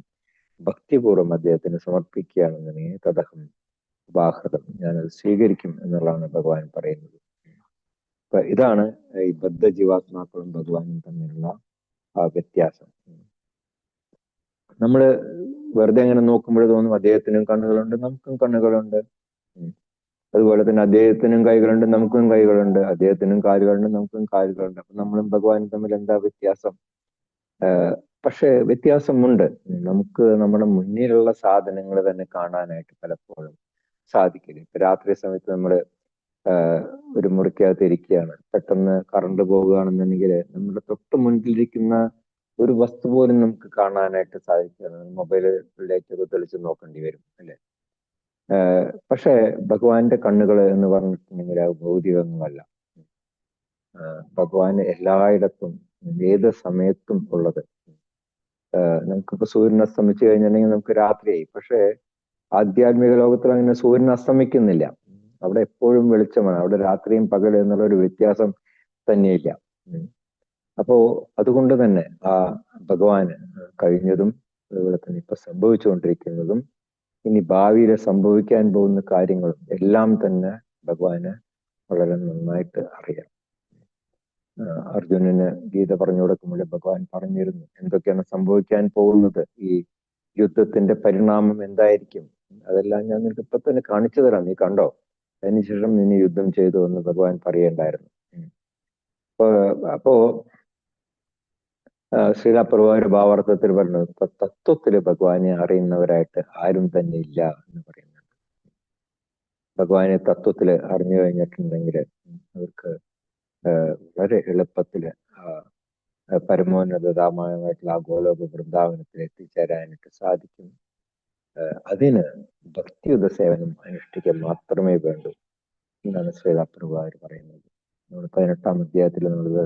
ഭക്തിപൂർവ്വം അദ്ദേഹത്തിന് സമർപ്പിക്കുകയാണെന്നുണ്ടെങ്കിൽ തദഹം ഉപാഹൃതം, ഞാനത് സ്വീകരിക്കും എന്നുള്ളതാണ് ഭഗവാൻ പറയുന്നത്. അപ്പൊ ഇതാണ് ഈ ബദ്ധ ജീവാത്മാക്കളും ഭഗവാനും തമ്മിലുള്ള ആ വ്യത്യാസം. നമ്മള് വെറുതെ അങ്ങനെ നോക്കുമ്പോൾ തോന്നും അദ്ദേഹത്തിനും കണ്ണുകളുണ്ട് നമുക്കും കണ്ണുകളുണ്ട്, അതുപോലെ തന്നെ അദ്ദേഹത്തിനും കൈകളുണ്ട് നമുക്കും കൈകളുണ്ട്, അദ്ദേഹത്തിനും കാലുകളുണ്ട് നമുക്കും കാലുകളുണ്ട്. അപ്പൊ നമ്മളും ഭഗവാനും തമ്മിൽ എന്താ വ്യത്യാസം? പക്ഷെ വ്യത്യാസമുണ്ട്. നമുക്ക് നമ്മുടെ മുന്നിലുള്ള സാധനങ്ങൾ തന്നെ കാണാനായിട്ട് പലപ്പോഴും സാധിക്കില്ല. ഇപ്പൊ രാത്രി സമയത്ത് നമ്മള് ഒരു മുറിക്കകത്ത് ഇരിക്കുകയാണ്, പെട്ടെന്ന് കറണ്ട് പോവുകയാണെന്നുണ്ടെങ്കിൽ നമ്മുടെ തൊട്ട് മുൻപിലിരിക്കുന്ന ഒരു വസ്തു പോലും നമുക്ക് കാണാനായിട്ട് സാധിക്കില്ല. മൊബൈല് ലൈറ്റൊക്കെ തെളിച്ച് നോക്കേണ്ടി വരും അല്ലെ. പക്ഷെ ഭഗവാന്റെ കണ്ണുകൾ എന്ന് പറഞ്ഞിട്ടുണ്ടെങ്കിൽ അത് ഭൗതികമൊന്നുമല്ല. ഭഗവാൻ എല്ലായിടത്തും ഏത് സമയത്തും ഉള്ളത്. നമുക്കിപ്പോ സൂര്യൻ അസ്തമിച്ചു കഴിഞ്ഞിട്ടുണ്ടെങ്കിൽ നമുക്ക് രാത്രിയായി. പക്ഷെ ആധ്യാത്മിക ലോകത്തിൽ അങ്ങനെ സൂര്യൻ അസ്തമിക്കുന്നില്ല. അവിടെ എപ്പോഴും വെളിച്ചമാണ്. അവിടെ രാത്രിയും പകൽ എന്നുള്ള ഒരു വ്യത്യാസം തന്നെയില്ല. അപ്പോ അതുകൊണ്ട് തന്നെ ആ ഭഗവാന് കഴിഞ്ഞതും അതുപോലെ തന്നെ ഇപ്പൊ സംഭവിച്ചുകൊണ്ടിരിക്കുന്നതും ഇനി ഭാവിയിൽ സംഭവിക്കാൻ പോകുന്ന കാര്യങ്ങളും എല്ലാം തന്നെ ഭഗവാന് വളരെ നന്നായിട്ട് അറിയാം. അർജുനന് ഗീത പറഞ്ഞു കൊടുക്കുമ്പോൾ ഭഗവാൻ പറഞ്ഞിരുന്നു എന്തൊക്കെയാണ് സംഭവിക്കാൻ പോകുന്നത്, ഈ യുദ്ധത്തിന്റെ പരിണാമം എന്തായിരിക്കും, അതെല്ലാം ഞാൻ നിനക്ക് ഇപ്പൊ തന്നെ കാണിച്ചു തരാം, നീ കണ്ടോ, അതിനുശേഷം നിന്നെ യുദ്ധം ചെയ്തു എന്ന് ഭഗവാൻ പറയണ്ടായിരുന്നു. അപ്പോ ശ്രീല പ്രഭുവായ ഭാവാർത്ഥത്തിൽ പറഞ്ഞു തത്വത്തില് ഭഗവാനെ അറിയുന്നവരായിട്ട് ആരും തന്നെ ഇല്ല എന്ന് പറയുന്നുണ്ട്. ഭഗവാനെ തത്വത്തില് അറിഞ്ഞു കഴിഞ്ഞിട്ടുണ്ടെങ്കിൽ അവർക്ക് വളരെ എളുപ്പത്തില് പരമോന്നതമായിട്ടുള്ള ആ ഗോലോക വൃന്ദാവനത്തിൽ എത്തിച്ചേരാനായിട്ട് സാധിക്കും. അതിന് ഭക്തിയുത സേവനം അനുഷ്ഠിക്കാൻ മാത്രമേ വേണ്ടൂ എന്നാണ് ശ്രീല പ്രഭുവാർ പറയുന്നത്. നമ്മൾ 18-ാം അധ്യായത്തിൽ നമ്മളത്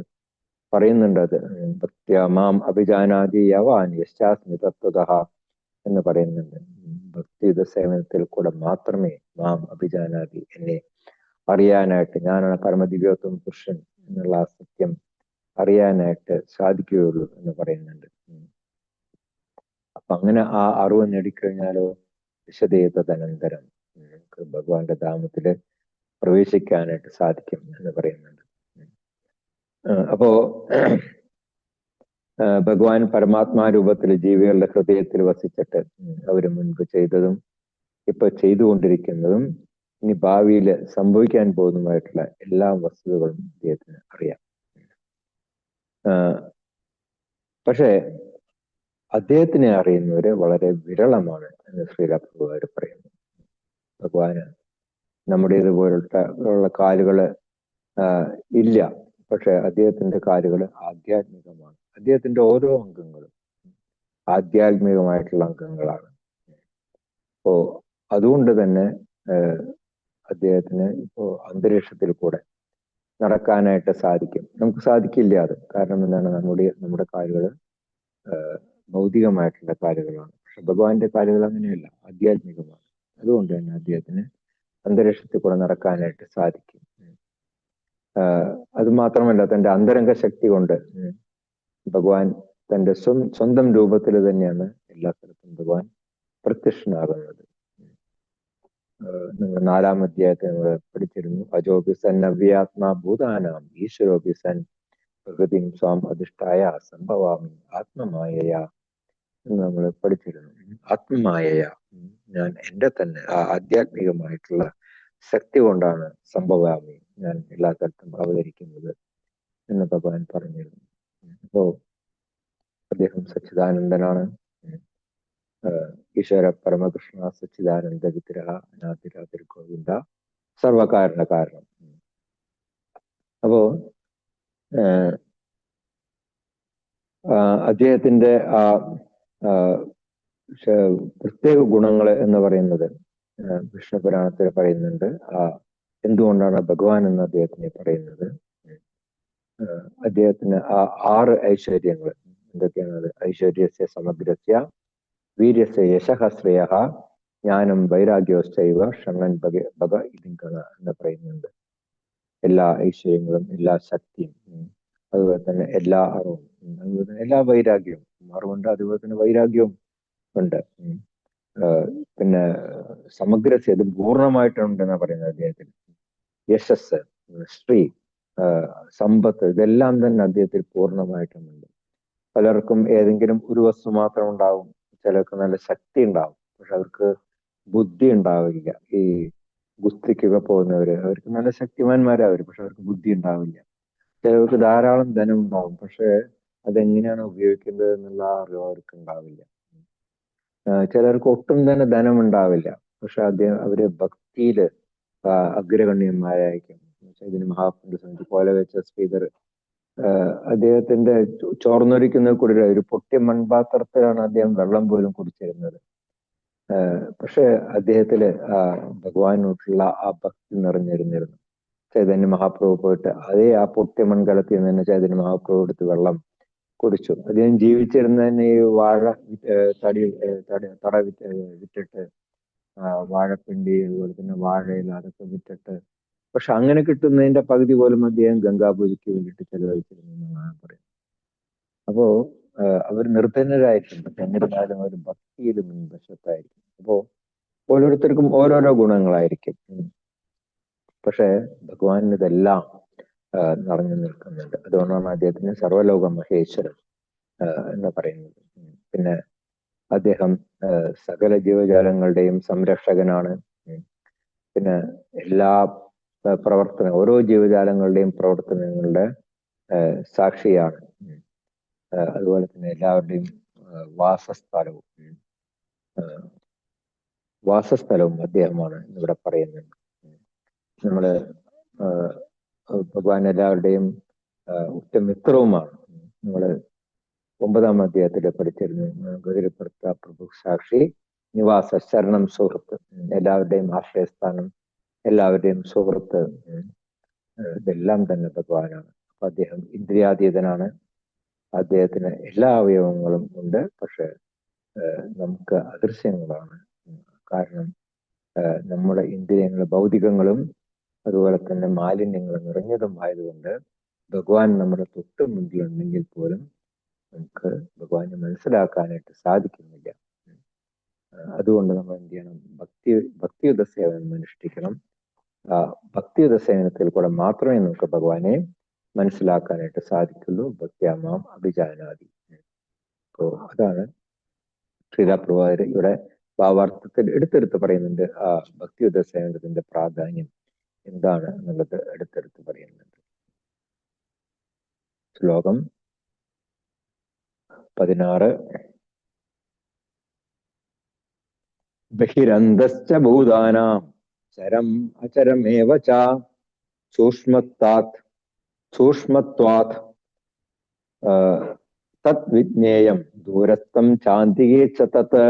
പറയുന്നുണ്ട്. അത് ഭക്തിയ മാം അഭിജാനാദി യവാൻ യശ്ചാസ്മി തത്വതഃ എന്ന് പറയുന്നുണ്ട്. ഭക്തിയുത സേവനത്തിൽ കൂടെ മാത്രമേ മാം അഭിജാനാദി, എന്നെ അറിയാനായിട്ട്, ഞാനാണ് പരമദിവ്യോത്തമ പുരുഷൻ എന്നുള്ള ആ സത്യം അറിയാനായിട്ട് സാധിക്കുകയുള്ളൂ എന്ന് പറയുന്നുണ്ട്. അപ്പൊ അങ്ങനെ ആ അറിവ് നേടിക്കഴിഞ്ഞാലോ വിശദീകൃതനന്തരം നമുക്ക് ഭഗവാന്റെ ധാമത്തില് പ്രവേശിക്കാനായിട്ട് സാധിക്കും എന്ന് പറയുന്നുണ്ട്. അപ്പോ ഭഗവാൻ പരമാത്മാ രൂപത്തിൽ ജീവികളുടെ ഹൃദയത്തിൽ വസിച്ചിട്ട് അവര് മുൻപ് ചെയ്തതും ഇപ്പൊ ചെയ്തുകൊണ്ടിരിക്കുന്നതും ഇനി ഭാവിയിൽ സംഭവിക്കാൻ പോകുന്നതുമായിട്ടുള്ള എല്ലാ വസ്തുതകളും അദ്ദേഹത്തിന് അറിയാം. പക്ഷേ അദ്ദേഹത്തിനെ അറിയുന്നവര് വളരെ വിരളമാണ് എന്ന് ശ്രീല പ്രഭുവാര് പറയുന്നു. ഭഗവാന് നമ്മുടേതുപോലുള്ള കാലുകള് ഇല്ല, പക്ഷെ അദ്ദേഹത്തിന്റെ കാലുകള് ആധ്യാത്മികമാണ്. അദ്ദേഹത്തിന്റെ ഓരോ അംഗങ്ങളും ആധ്യാത്മികമായിട്ടുള്ള അംഗങ്ങളാണ്. അപ്പോ അതുകൊണ്ട് തന്നെ അദ്ദേഹത്തിന് ഇപ്പോ അന്തരീക്ഷത്തിൽ കൂടെ നടക്കാനായിട്ട് സാധിക്കും. നമുക്ക് സാധിക്കില്ല അത്. കാരണം എന്താണ്, നമ്മുടെ കാലുകൾ ഭൗതികമായിട്ടുള്ള കാലുകളാണ്. പക്ഷെ ഭഗവാന്റെ കാലുകൾ അങ്ങനെയല്ല, ആധ്യാത്മികമാണ്. അതുകൊണ്ട് തന്നെ അദ്ദേഹത്തിന് അന്തരീക്ഷത്തിൽ കൂടെ നടക്കാനായിട്ട് സാധിക്കും. അത് മാത്രമല്ല, തന്റെ അന്തരംഗ ശക്തി കൊണ്ട് ഭഗവാൻ തന്റെ സ്വന്തം രൂപത്തിൽ തന്നെയാണ് എല്ലാ സ്ഥലത്തും ഭഗവാൻ പ്രത്യക്ഷനാകുന്നത്. നിങ്ങൾ 4-ാം അധ്യായത്തിൽ നമ്മൾ പഠിച്ചിരുന്നു. അജോപിസൻ നവ്യാത്മാ ഭൂതാനാം ഈശ്വരോപിസൻ പ്രകൃതിം സ്വാം അധിഷ്ഠായ സംഭവാമി ആത്മമായയ എന്ന് നമ്മൾ പഠിച്ചിരുന്നു. ആത്മമായയ, ഞാൻ എൻ്റെ തന്നെ ആ ആധ്യാത്മികമായിട്ടുള്ള ശക്തി കൊണ്ടാണ് സംഭവാമി, ഞാൻ എല്ലാ സ്ഥലത്തും അവതരിക്കുന്നത് എന്ന് ഭഗവാൻ പറഞ്ഞിരുന്നു. അപ്പോ അദ്ദേഹം സച്ചിദാനന്ദനാണ്. ഈശ്വര പരമകൃഷ്ണ സച്ചിദാനന്ദ വിഗ്രഹ അനാദിരാതിർ ഗോവിന്ദ സർവകാരണ കാരണം. അപ്പോ അദ്ദേഹത്തിന്റെ ആ പ്രത്യേക ഗുണങ്ങൾ എന്ന് പറയുന്നത് വിഷ്ണു പുരാണത്തിൽ പറയുന്നുണ്ട്. എന്തുകൊണ്ടാണ് ഭഗവാൻ എന്ന് അദ്ദേഹത്തിനെ പറയുന്നത്? അദ്ദേഹത്തിന് ആ 6 ഐശ്വര്യങ്ങൾ എന്തൊക്കെയാണ്? അത് ഐശ്വര്യസ്യ സമഗ്രസ്യ വീര്യസ്യ യശഃശ്രേയ ജ്ഞാനം വൈരാഗ്യോശ്ചൈവ ഷണ്ണൻ ഭഗ ഇതിങ്കണ എന്ന് പറയുന്നുണ്ട്. എല്ലാ ഐശ്വര്യങ്ങളും, എല്ലാ ശക്തിയും, അതുപോലെ തന്നെ എല്ലാ അറിവും, അതുപോലെ തന്നെ എല്ലാ വൈരാഗ്യവും. അറിവുണ്ട്, അതുപോലെ തന്നെ വൈരാഗ്യവും ഉണ്ട്. പിന്നെ സമഗ്രസ്യ, ഇത് പൂർണ്ണമായിട്ടുണ്ടെന്നാണ് പറയുന്നത് അദ്ദേഹത്തിന്. യശസ്, ശ്രീ, സമ്പത്ത്, ഇതെല്ലാം തന്നെ അദ്ദേഹത്തിൽ പൂർണ്ണമായിട്ടുമുണ്ട്. പലർക്കും ഏതെങ്കിലും ഒരു വസ്തു മാത്രം ഉണ്ടാവും, ചിലർക്ക് നല്ല ശക്തി ഉണ്ടാവും, പക്ഷെ അവർക്ക് ബുദ്ധി ഉണ്ടാവില്ല. ഈ ഗുസ്തിക്കൊക്കെ പോകുന്നവര് അവർക്ക് നല്ല ശക്തിമാന്മാരാവരും, പക്ഷെ അവർക്ക് ബുദ്ധി ഉണ്ടാവില്ല. ചിലർക്ക് ധാരാളം ധനം ഉണ്ടാവും, പക്ഷെ അതെങ്ങനെയാണ് ഉപയോഗിക്കേണ്ടത് എന്നുള്ള അറിവ് അവർക്ക് ഉണ്ടാവില്ല. ചിലർക്ക് ഒട്ടും തന്നെ ധനം ഉണ്ടാവില്ല, പക്ഷെ അവര് ഭക്തിയില് അഗ്രഗണ്യന്മാരായിരിക്കും. ഇതിന് മഹാപുരുഷ പോലെ വെച്ച ശ്രീധർ അദ്ദേഹത്തിന്റെ ചോർന്നൊലിക്കുന്ന കുടിൽ, ഒരു പൊട്ടിയ മൺപാത്രത്തിലാണ് അദ്ദേഹം വെള്ളം പോലും കുടിച്ചിരുന്നത്. പക്ഷെ അദ്ദേഹത്തില് ഭഗവാനോട്ടുള്ള ആ ഭക്തി നിറഞ്ഞിരുന്നിരുന്നു. ചൈതന്യ മഹാപ്രഭു പോയിട്ട് അതേ ആ പൊട്ടിയ മൺകലത്തിൽ നിന്ന് തന്നെ ചൈതന്യ മഹാപ്രഭു എടുത്ത് വെള്ളം കുടിച്ചു. അദ്ദേഹം ജീവിച്ചിരുന്നതന്നെ ഈ വാഴ തട വിറ്റിട്ട്, വാഴപ്പിണ്ടി, അതുപോലെ തന്നെ വാഴയില, അതൊക്കെ വിറ്റിട്ട്, പക്ഷെ അങ്ങനെ കിട്ടുന്നതിന്റെ പകുതി പോലും അദ്ദേഹം ഗംഗാപൂജയ്ക്ക് വേണ്ടിയിട്ട് ചെലവഴിച്ചിരുന്നു എന്നാണ് പറയുന്നത്. അപ്പോ അവർ നിർധനരായിരിക്കും, പക്ഷെ എന്നിരുന്നാലും അവർ ഭക്തിയിൽ മുൻവശത്തായിരിക്കും. അപ്പോ ഓരോരുത്തർക്കും ഓരോരോ ഗുണങ്ങളായിരിക്കും. പക്ഷെ ഭഗവാൻ ഇതെല്ലാം നിറഞ്ഞു നിൽക്കുന്നുണ്ട്. അതുകൊണ്ടാണ് അദ്ദേഹത്തിന് സർവലോക മഹേശ്വരൻ എന്ന് പറയുന്നത്. പിന്നെ അദ്ദേഹം സകല ജീവജാലങ്ങളുടെയും സംരക്ഷകനാണ്. പിന്നെ എല്ലാ ഓരോ ജീവജാലങ്ങളുടെയും പ്രവർത്തനങ്ങളുടെ സാക്ഷിയാണ്. അതുപോലെ തന്നെ എല്ലാവരുടെയും വാസസ്ഥലവും അദ്ദേഹമാണ് ഇവിടെ പറയുന്നുണ്ട്. നമ്മള് ഭഗവാൻ എല്ലാവരുടെയും ഉറ്റമിത്രവുമാണ്. നമ്മള് 9-ാം അധ്യായത്തിൽ പഠിച്ചിരുന്നു. ഗതിരപ്പെടുത്ത പ്രഭു സാക്ഷി നിവാസ ശരണം സുഹൃത്ത്, എല്ലാവരുടെയും ആശ്രയസ്ഥാനം, എല്ലാവരുടെയും സുഹൃത്ത്, ഇതെല്ലാം തന്നെ ഭഗവാനാണ്. അപ്പൊ അദ്ദേഹം ഇന്ദ്രിയാതീതനാണ്. അദ്ദേഹത്തിന് എല്ലാ അവയവങ്ങളും ഉണ്ട്. പക്ഷെ നമുക്ക് അദൃശ്യങ്ങളാണ്. കാരണം നമ്മുടെ ഇന്ദ്രിയങ്ങൾ ഭൗതികങ്ങളും അതുപോലെ തന്നെ മാലിന്യങ്ങളും നിറഞ്ഞതും ആയതുകൊണ്ട് ഭഗവാൻ നമ്മുടെ തൊട്ട് മുമ്പിലുണ്ടെങ്കിൽ പോലും നമുക്ക് ഭഗവാനെ മനസ്സിലാക്കാനായിട്ട് സാധിക്കുന്നില്ല. അതുകൊണ്ട് നമ്മൾ എന്ത് ചെയ്യണം? ഭക്തിയുത സേവനം അനുഷ്ഠിക്കണം. ഭക്തിയുത സേവനത്തിൽ കൂടെ മാത്രമേ നമുക്ക് ഭഗവാനെ മനസ്സിലാക്കാനായിട്ട് സാധിക്കുള്ളൂ. ഭക്തിയാമാം അഭിജാനാദി. അപ്പോ അതാണ് ശ്രീലാപ്രഭാകർ ഇവിടെ ഭാവാർത്ഥത്തിൽ എടുത്തെടുത്ത് പറയുന്നുണ്ട്. ആ ഭക്തിയുത സേവനത്തിന്റെ പ്രാധാന്യം എന്താണ് എന്നുള്ളത് എടുത്തെടുത്ത് പറയുന്നുണ്ട്. ശ്ലോകം 16. ബഹിരന്തശ്ച ഭൂതാനാം ചരം അചരമേവ ച സൂക്ഷ്മത്വാത് തത് വിജ്ഞേയം ദൂരസ്ഥം ചാന്തികേ ച തത്.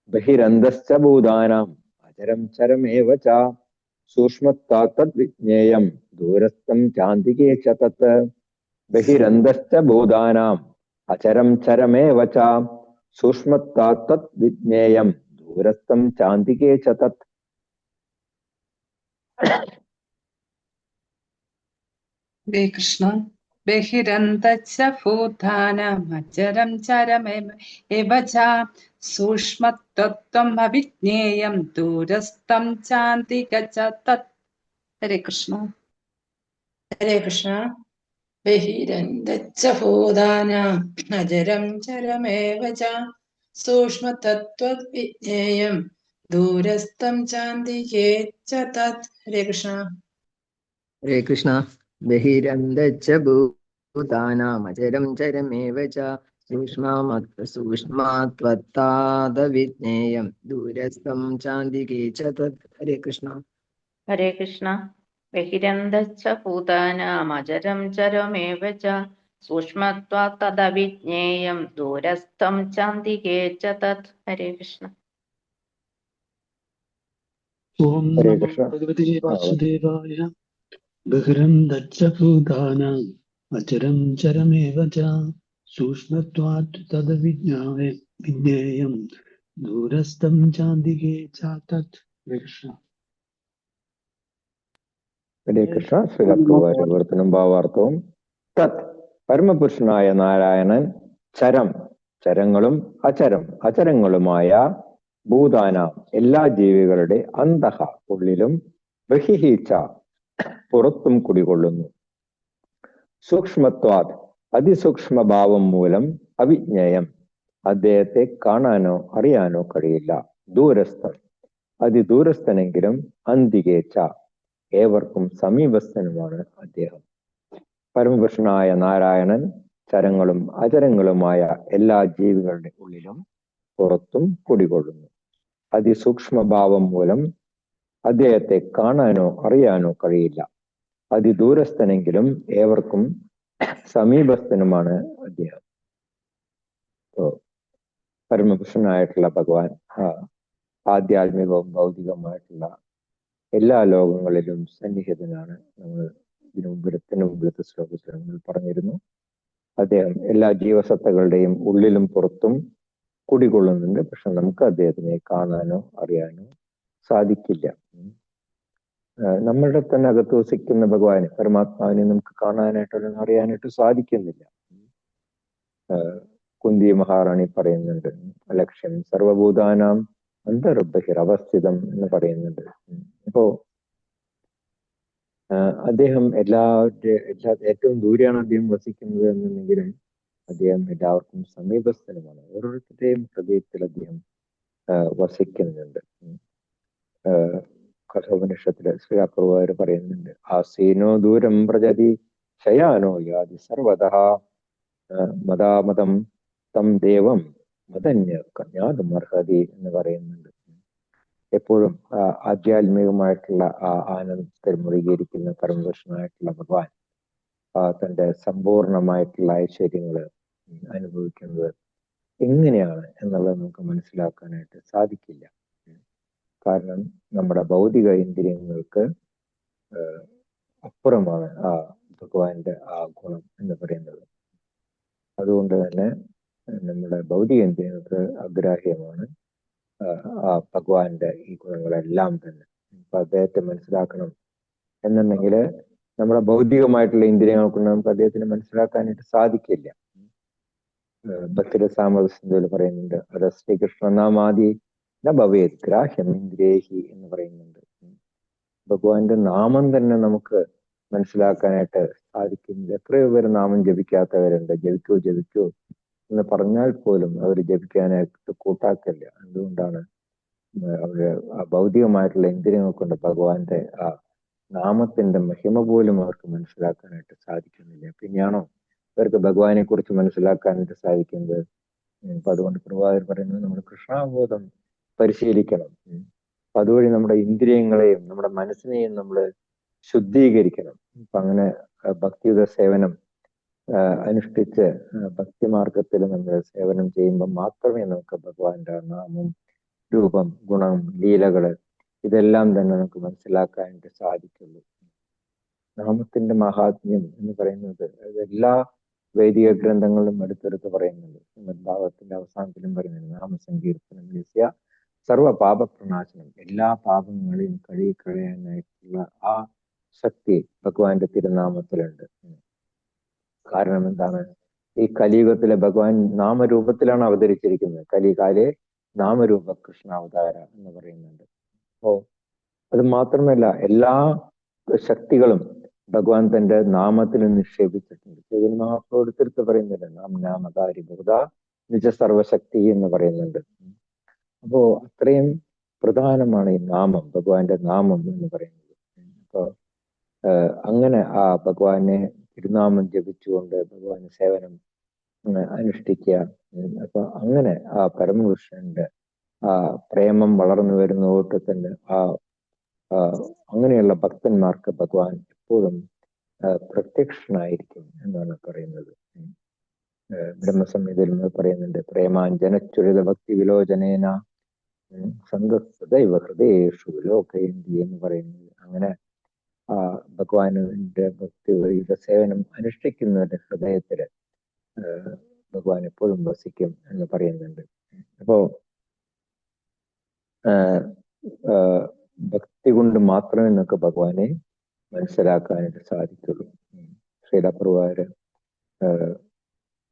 ബഹിരന്തശ്ച ഭൂതാനാം അചരം ചരമേവ ച സൂക്ഷ്മത്വാത് തത് വിജ്ഞേയം ദൂരസ്ഥം ചാന്തികേ ച തത്. ബഹിരന്തശ്ച ഭൂതാനാം അചരം ചരമേവ ച സൂക്ഷ്മത്വാത് തത് വിജ്ഞേയം ദൂരസ്ഥം ചാന്തികേ ച തത്. ഹരേ കൃഷ്ണ. ബഹിരന്തശ്ച ഭൂതാനാം അചരം ചരമേവ ച സൂക്ഷ്മത്വം അവിജ്ഞേയം ദൂരസ്ഥം ചാന്തിക ച തത്. ഹരേ കൃഷ്ണ. ഹരേ കൃഷ്ണ. ബഹിരന്തശ്ച ഭൂതാനാം അചരം ചരമേവ ച സൂക്ഷ്മതത്വത് വിജ്ഞേയം ദൂരസ്ഥം ചാന്തികേ ച തത്. ഹരേ കൃഷ്ണ. ഹരേ കൃഷ്ണ. ബഹിരന്തശ്ച ഭൂതാനാമചരം ചരമേവ ച സൂക്ഷ്മാത്വത്താദവിജ്ഞേയം ദൂരസ്ഥം ചാന്തികേ ച തത്. ഹരേ കൃഷ്ണ. ഹരേ കൃഷ്ണ. ബഹിരന്തശ്ച ഭൂതാനാമചരം ചരമേവ ച സൂക്ഷ്മത്വാത് തദവിജ്ഞേയം ദൂരസ്ഥം ചാന്തികേ ച തത്. ഹരേ കൃഷ്ണ. ഓം നമോ ഭഗവതേ വാസുദേവായ. ബഹിരന്തശ്ച ഭൂതാനാം അചരം ചരമേവ ച സൂക്ഷ്മത്വാത് തദ്വിജ്ഞേയം ദൂരസ്ഥം ചാന്തികേ ച തത്. ഹരേ കൃഷ്ണ. ഹരേ കൃഷ്ണ. ശ്രീലപ്രഭാകർ വിവർത്തനം ഭാവാർത്ഥവും. തത് പരമപുരുഷനായ നാരായണൻ ചരങ്ങളും അചരങ്ങളുമായ ഭൂതാനാം എല്ലാ ജീവികളുടെ അന്തഃ ഉള്ളിലും ബഹിഹീച്ച പുറത്തും കുടികൊള്ളുന്നു. സൂക്ഷ്മത്വാത് അതിസൂക്ഷ്മഭാവം മൂലം അവിജ്ഞേയം അദ്ദേഹത്തെ കാണാനോ അറിയാനോ കഴിയില്ല. ദൂരസ്ഥൻ അതിദൂരസ്ഥനെങ്കിലും അന്തികേച്ച ഏവർക്കും സമീപസ്ഥനുമാണ് അദ്ദേഹം. പരമപുരുഷനായ നാരായണൻ ചരങ്ങളും അചരങ്ങളുമായ എല്ലാ ജീവികളുടെ ഉള്ളിലും പുറത്തും കുടികൊള്ളുന്നു. അതിസൂക്ഷ്മഭാവം മൂലം അദ്ദേഹത്തെ കാണാനോ അറിയാനോ കഴിയില്ല. അതിദൂരസ്ഥനെങ്കിലും ഏവർക്കും സമീപസ്ഥനുമാണ് അദ്ദേഹം. പരമപുരുഷനായിട്ടുള്ള ഭഗവാൻ ആധ്യാത്മികവും ഭൗതികമായിട്ടുള്ള എല്ലാ ലോകങ്ങളിലും സന്നിഹിതനാണ്. നമ്മൾ മുമ്പിലത്തെ ശ്ലോകത്തിൽ നമ്മൾ പറഞ്ഞിരുന്നു. അദ്ദേഹം എല്ലാ ജീവസത്തകളുടെയും ഉള്ളിലും പുറത്തും കുടികൊള്ളുന്നുണ്ട്. പക്ഷെ നമുക്ക് അദ്ദേഹത്തിനെ കാണാനോ അറിയാനോ സാധിക്കില്ല. നമ്മളുടെ തന്നെ അകത്ത് വസിക്കുന്ന ഭഗവാനെ, പരമാത്മാവിനെ നമുക്ക് കാണാനായിട്ടോ അറിയാനായിട്ട് സാധിക്കുന്നില്ല. കുന്തി മഹാറാണി പറയുന്നുണ്ട്, അലക്ഷ്യം സർവഭൂതാനാം അന്തർബഹിരവസ്ഥിതം എന്ന് പറയുന്നുണ്ട്. അപ്പോ അദ്ദേഹം ഏറ്റവും ദൂരെയാണ് അദ്ദേഹം വസിക്കുന്നത് എന്നുണ്ടെങ്കിലും അദ്ദേഹം എല്ലാവർക്കും സമീപസ്ഥനുമാണ്. ഓരോരുത്തരുടെയും ഹൃദയത്തിൽ അദ്ദേഹം വസിക്കുന്നുണ്ട്. കഠോപനിഷത്തില് ശ്രീപ്രഭുവാർ പറയുന്നുണ്ട്, ആസീനോ ദൂരം പ്രജതി ശയാനോ യാതി സർവതഃ മതാമതം തം ദേവം മതന്യ ജ്ഞാതുമർഹതി എന്ന് പറയുന്നുണ്ട്. എപ്പോഴും ആധ്യാത്മികമായിട്ടുള്ള ആ ആനന്ദത്തിൽ മുഴുകിയിരിക്കുന്ന പരമപുരുഷനായിട്ടുള്ള ഭഗവാൻ തന്റെ സമ്പൂർണമായിട്ടുള്ള ഐശ്വര്യങ്ങള് അനുഭവിക്കുന്നത് എങ്ങനെയാണ് എന്നുള്ളത് നമുക്ക് മനസ്സിലാക്കാനായിട്ട് സാധിക്കില്ല. കാരണം നമ്മുടെ ഭൗതിക ഇന്ദ്രിയങ്ങൾക്ക് അപ്പുറമാണ് ആ ഭഗവാന്റെ ആ ഗുണം എന്ന് പറയുന്നത്. അതുകൊണ്ട് തന്നെ നമ്മുടെ ഭൗതിക ഇന്ദ്രിയങ്ങൾക്ക് അഗ്രാഹ്യമാണ് ആ ഭഗവാന്റെ ഈ ഗുണങ്ങളെല്ലാം തന്നെ. അപ്പൊ അദ്ദേഹത്തെ മനസ്സിലാക്കണം എന്നുണ്ടെങ്കിൽ നമ്മുടെ ഭൗതികമായിട്ടുള്ള ഇന്ദ്രിയങ്ങൾ കൊണ്ട് നമുക്ക് അദ്ദേഹത്തിന് മനസ്സിലാക്കാനായിട്ട് സാധിക്കില്ല. ഭക്തിരസാമസിന്ധുവിൽ പറയുന്നുണ്ട്, അത് ശ്രീകൃഷ്ണനാമാദി ന ഭവേത് ഗ്രാഹ്യം ഇന്ദ്രിയേഹി എന്ന് പറയുന്നുണ്ട്. ഭഗവാന്റെ നാമം തന്നെ നമുക്ക് മനസ്സിലാക്കാനായിട്ട് സാധിക്കുന്നില്ല. എത്രയോ പേര് നാമം ജപിക്കാത്തവരുണ്ട്. ജപിക്കൂ എന്ന് പറഞ്ഞാൽ പോലും അവർ ജപിക്കാനായിട്ട് കൂട്ടാക്കില്ല. എന്തുകൊണ്ടാണ്? അവര് ആ ഭൗതികമായിട്ടുള്ള ഇന്ദ്രിയങ്ങൾ കൊണ്ട് ഭഗവാന്റെ ആ നാമത്തിന്റെ മഹിമ പോലും അവർക്ക് മനസ്സിലാക്കാനായിട്ട് സാധിക്കുന്നില്ല. പിന്നെയാണോ അവർക്ക് ഭഗവാനെ കുറിച്ച് മനസ്സിലാക്കാനായിട്ട് സാധിക്കുന്നത്? അപ്പൊ അതുകൊണ്ട് പ്രഭുവാർ പറയുന്നത് നമ്മൾ കൃഷ്ണാബോധം പരിശീലിക്കണം. അപ്പൊ അതുവഴി നമ്മുടെ ഇന്ദ്രിയങ്ങളെയും നമ്മുടെ മനസ്സിനെയും നമ്മൾ ശുദ്ധീകരിക്കണം. അപ്പൊ അങ്ങനെ ഭക്തിയുത സേവനം അനുഷ്ഠിച്ച് ഭക്തിമാർഗത്തിൽ നമ്മൾ സേവനം ചെയ്യുമ്പോൾ മാത്രമേ നമുക്ക് ഭഗവാന്റെ നാമം, രൂപം, ഗുണം, ലീലകള് ഇതെല്ലാം തന്നെ നമുക്ക് മനസ്സിലാക്കാനായിട്ട് സാധിക്കുള്ളൂ. നാമത്തിന്റെ മഹാത്മ്യം എന്ന് പറയുന്നത് എല്ലാ വൈദിക ഗ്രന്ഥങ്ങളിലും എടുത്തെടുത്ത് പറയുന്നുണ്ട്. ഭാഗത്തിന്റെ അവസാനത്തിലും പറയുന്നുണ്ട്, നാമസങ്കീർത്തനം യസ്യ സർവ പാപപ്രണാശനം, എല്ലാ പാപങ്ങളെയും കഴുകിക്കളയാനായിട്ടുള്ള ആ ശക്തി ഭഗവാന്റെ തിരുനാമത്തിലുണ്ട്. കാരണം എന്താണ്? ഈ കലിയുഗത്തിലെ ഭഗവാൻ നാമരൂപത്തിലാണ് അവതരിച്ചിരിക്കുന്നത്. കലികാലെ നാമരൂപ കൃഷ്ണാവതാര എന്ന് പറയുന്നുണ്ട്. അപ്പോ അത് മാത്രമല്ല, എല്ലാ ശക്തികളും ഭഗവാൻ തന്റെ നാമത്തിൽ നിക്ഷേപിച്ചിട്ടുണ്ട്. ചൈതന്യ മഹാപ്രഭു എടുത്തെടുത്ത് പറയുന്നുണ്ട്, നാം നാമധാരി ബുധ നിജ സർവശക്തി എന്ന് പറയുന്നുണ്ട്. അപ്പോ അത്രയും പ്രധാനമാണ് ഈ നാമം, ഭഗവാന്റെ നാമം എന്ന് പറയുന്നത്. അപ്പോ അങ്ങനെ ആ ഭഗവാനെ തിരുനാമം ജപിച്ചുകൊണ്ട് ഭഗവാന് സേവനം അനുഷ്ഠിക്കുക. അപ്പൊ അങ്ങനെ ആ പരമപുരുഷന്റെ ആ പ്രേമം വളർന്നു വരുന്ന ഓട്ടത്തിന്റെ അങ്ങനെയുള്ള ഭക്തന്മാർക്ക് ഭഗവാൻ എപ്പോഴും പ്രത്യക്ഷനായിരിക്കും എന്നാണ് പറയുന്നത്. ബ്രഹ്മസംഹിതയിൽ പറയുന്നുണ്ട്, പ്രേമാഞ്ജനച്ചുരിത ഭക്തി വിലോചനേന സംഘദൈവ ഹൃദയേഷു ലോകയന്തി എന്ന് പറയുന്നത്. അങ്ങനെ ആ ഭഗവാന്റെ ഭക്തിയുടെ സേവനം അനുഷ്ഠിക്കുന്നവരുടെ ഹൃദയത്തില് ഭഗവാൻ എപ്പോഴും വസിക്കും എന്ന് പറയുന്നുണ്ട്. അപ്പോ ഭക്തി കൊണ്ട് മാത്രമേ നമുക്ക് ഭഗവാനെ മനസ്സിലാക്കാനായിട്ട് സാധിക്കുള്ളൂ. ശ്രീലപ്രഭുവാര്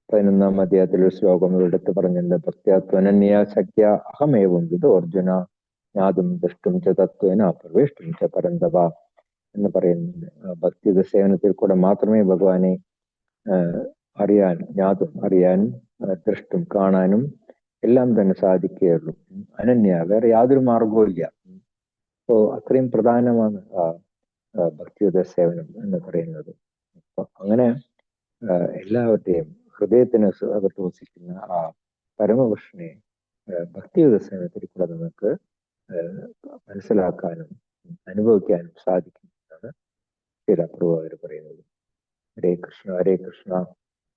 11-ാം അധ്യായത്തിൽ ഒരു ശ്ലോകം എടുത്ത് പറഞ്ഞിട്ടുണ്ട്, ഭക്ത്യാത്വനന്യ ശക്യ അഹമേവം വിദോ അർജുന ജ്ഞാതും ദൃഷ്ടും ച തത്വേന പ്രവേഷ്ടും ച പരന്തവ എന്ന് പറയുന്നുണ്ട്. ഭക്തിയുടെ സേവനത്തിൽ കൂടെ മാത്രമേ ഭഗവാനെ അറിയാനും ദൃഷ്ടും കാണാനും എല്ലാം തന്നെ സാധിക്കുകയുള്ളൂ. അനന്യ, വേറെ യാതൊരു മാർഗവും ഇല്ല. അപ്പോ അത്രയും പ്രധാനമാണ് ഭക്തിയുടെ സേവനം എന്ന് പറയുന്നത്. അപ്പൊ അങ്ങനെ എല്ലാവരുടെയും ഹൃദയത്തിന് അകത്ത് വസിക്കുന്ന ആ പരമപുരുഷനെ ഭക്തിയുടെ സേവനത്തിൽ കൂടെ നമുക്ക് മനസ്സിലാക്കാനും അനുഭവിക്കാനും സാധിക്കും എന്നാണ് ശ്രീലപ്രഭുവാർ പറയുന്നത്. ഹരേ കൃഷ്ണ ഹരേ കൃഷ്ണ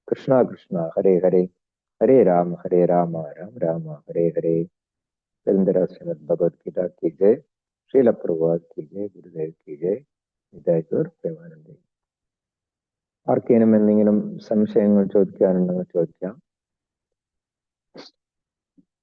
കൃഷ്ണ കൃഷ്ണ ഹരേ ഹരേ, ഹരേ രാമ രാമ രാമ ഹരേ ഹരേ. ശ്രീമദ് ഭഗവത്ഗീത की जय, श्रील प्रभुपाद की जय, गुरुदेव की जय, നിതായത്തോർ പ്രേമാനന്ദ. ആർക്കെങ്കിലും എന്തെങ്കിലും സംശയങ്ങൾ ചോദിക്കാനുണ്ടെങ്കിൽ ചോദിക്കാം.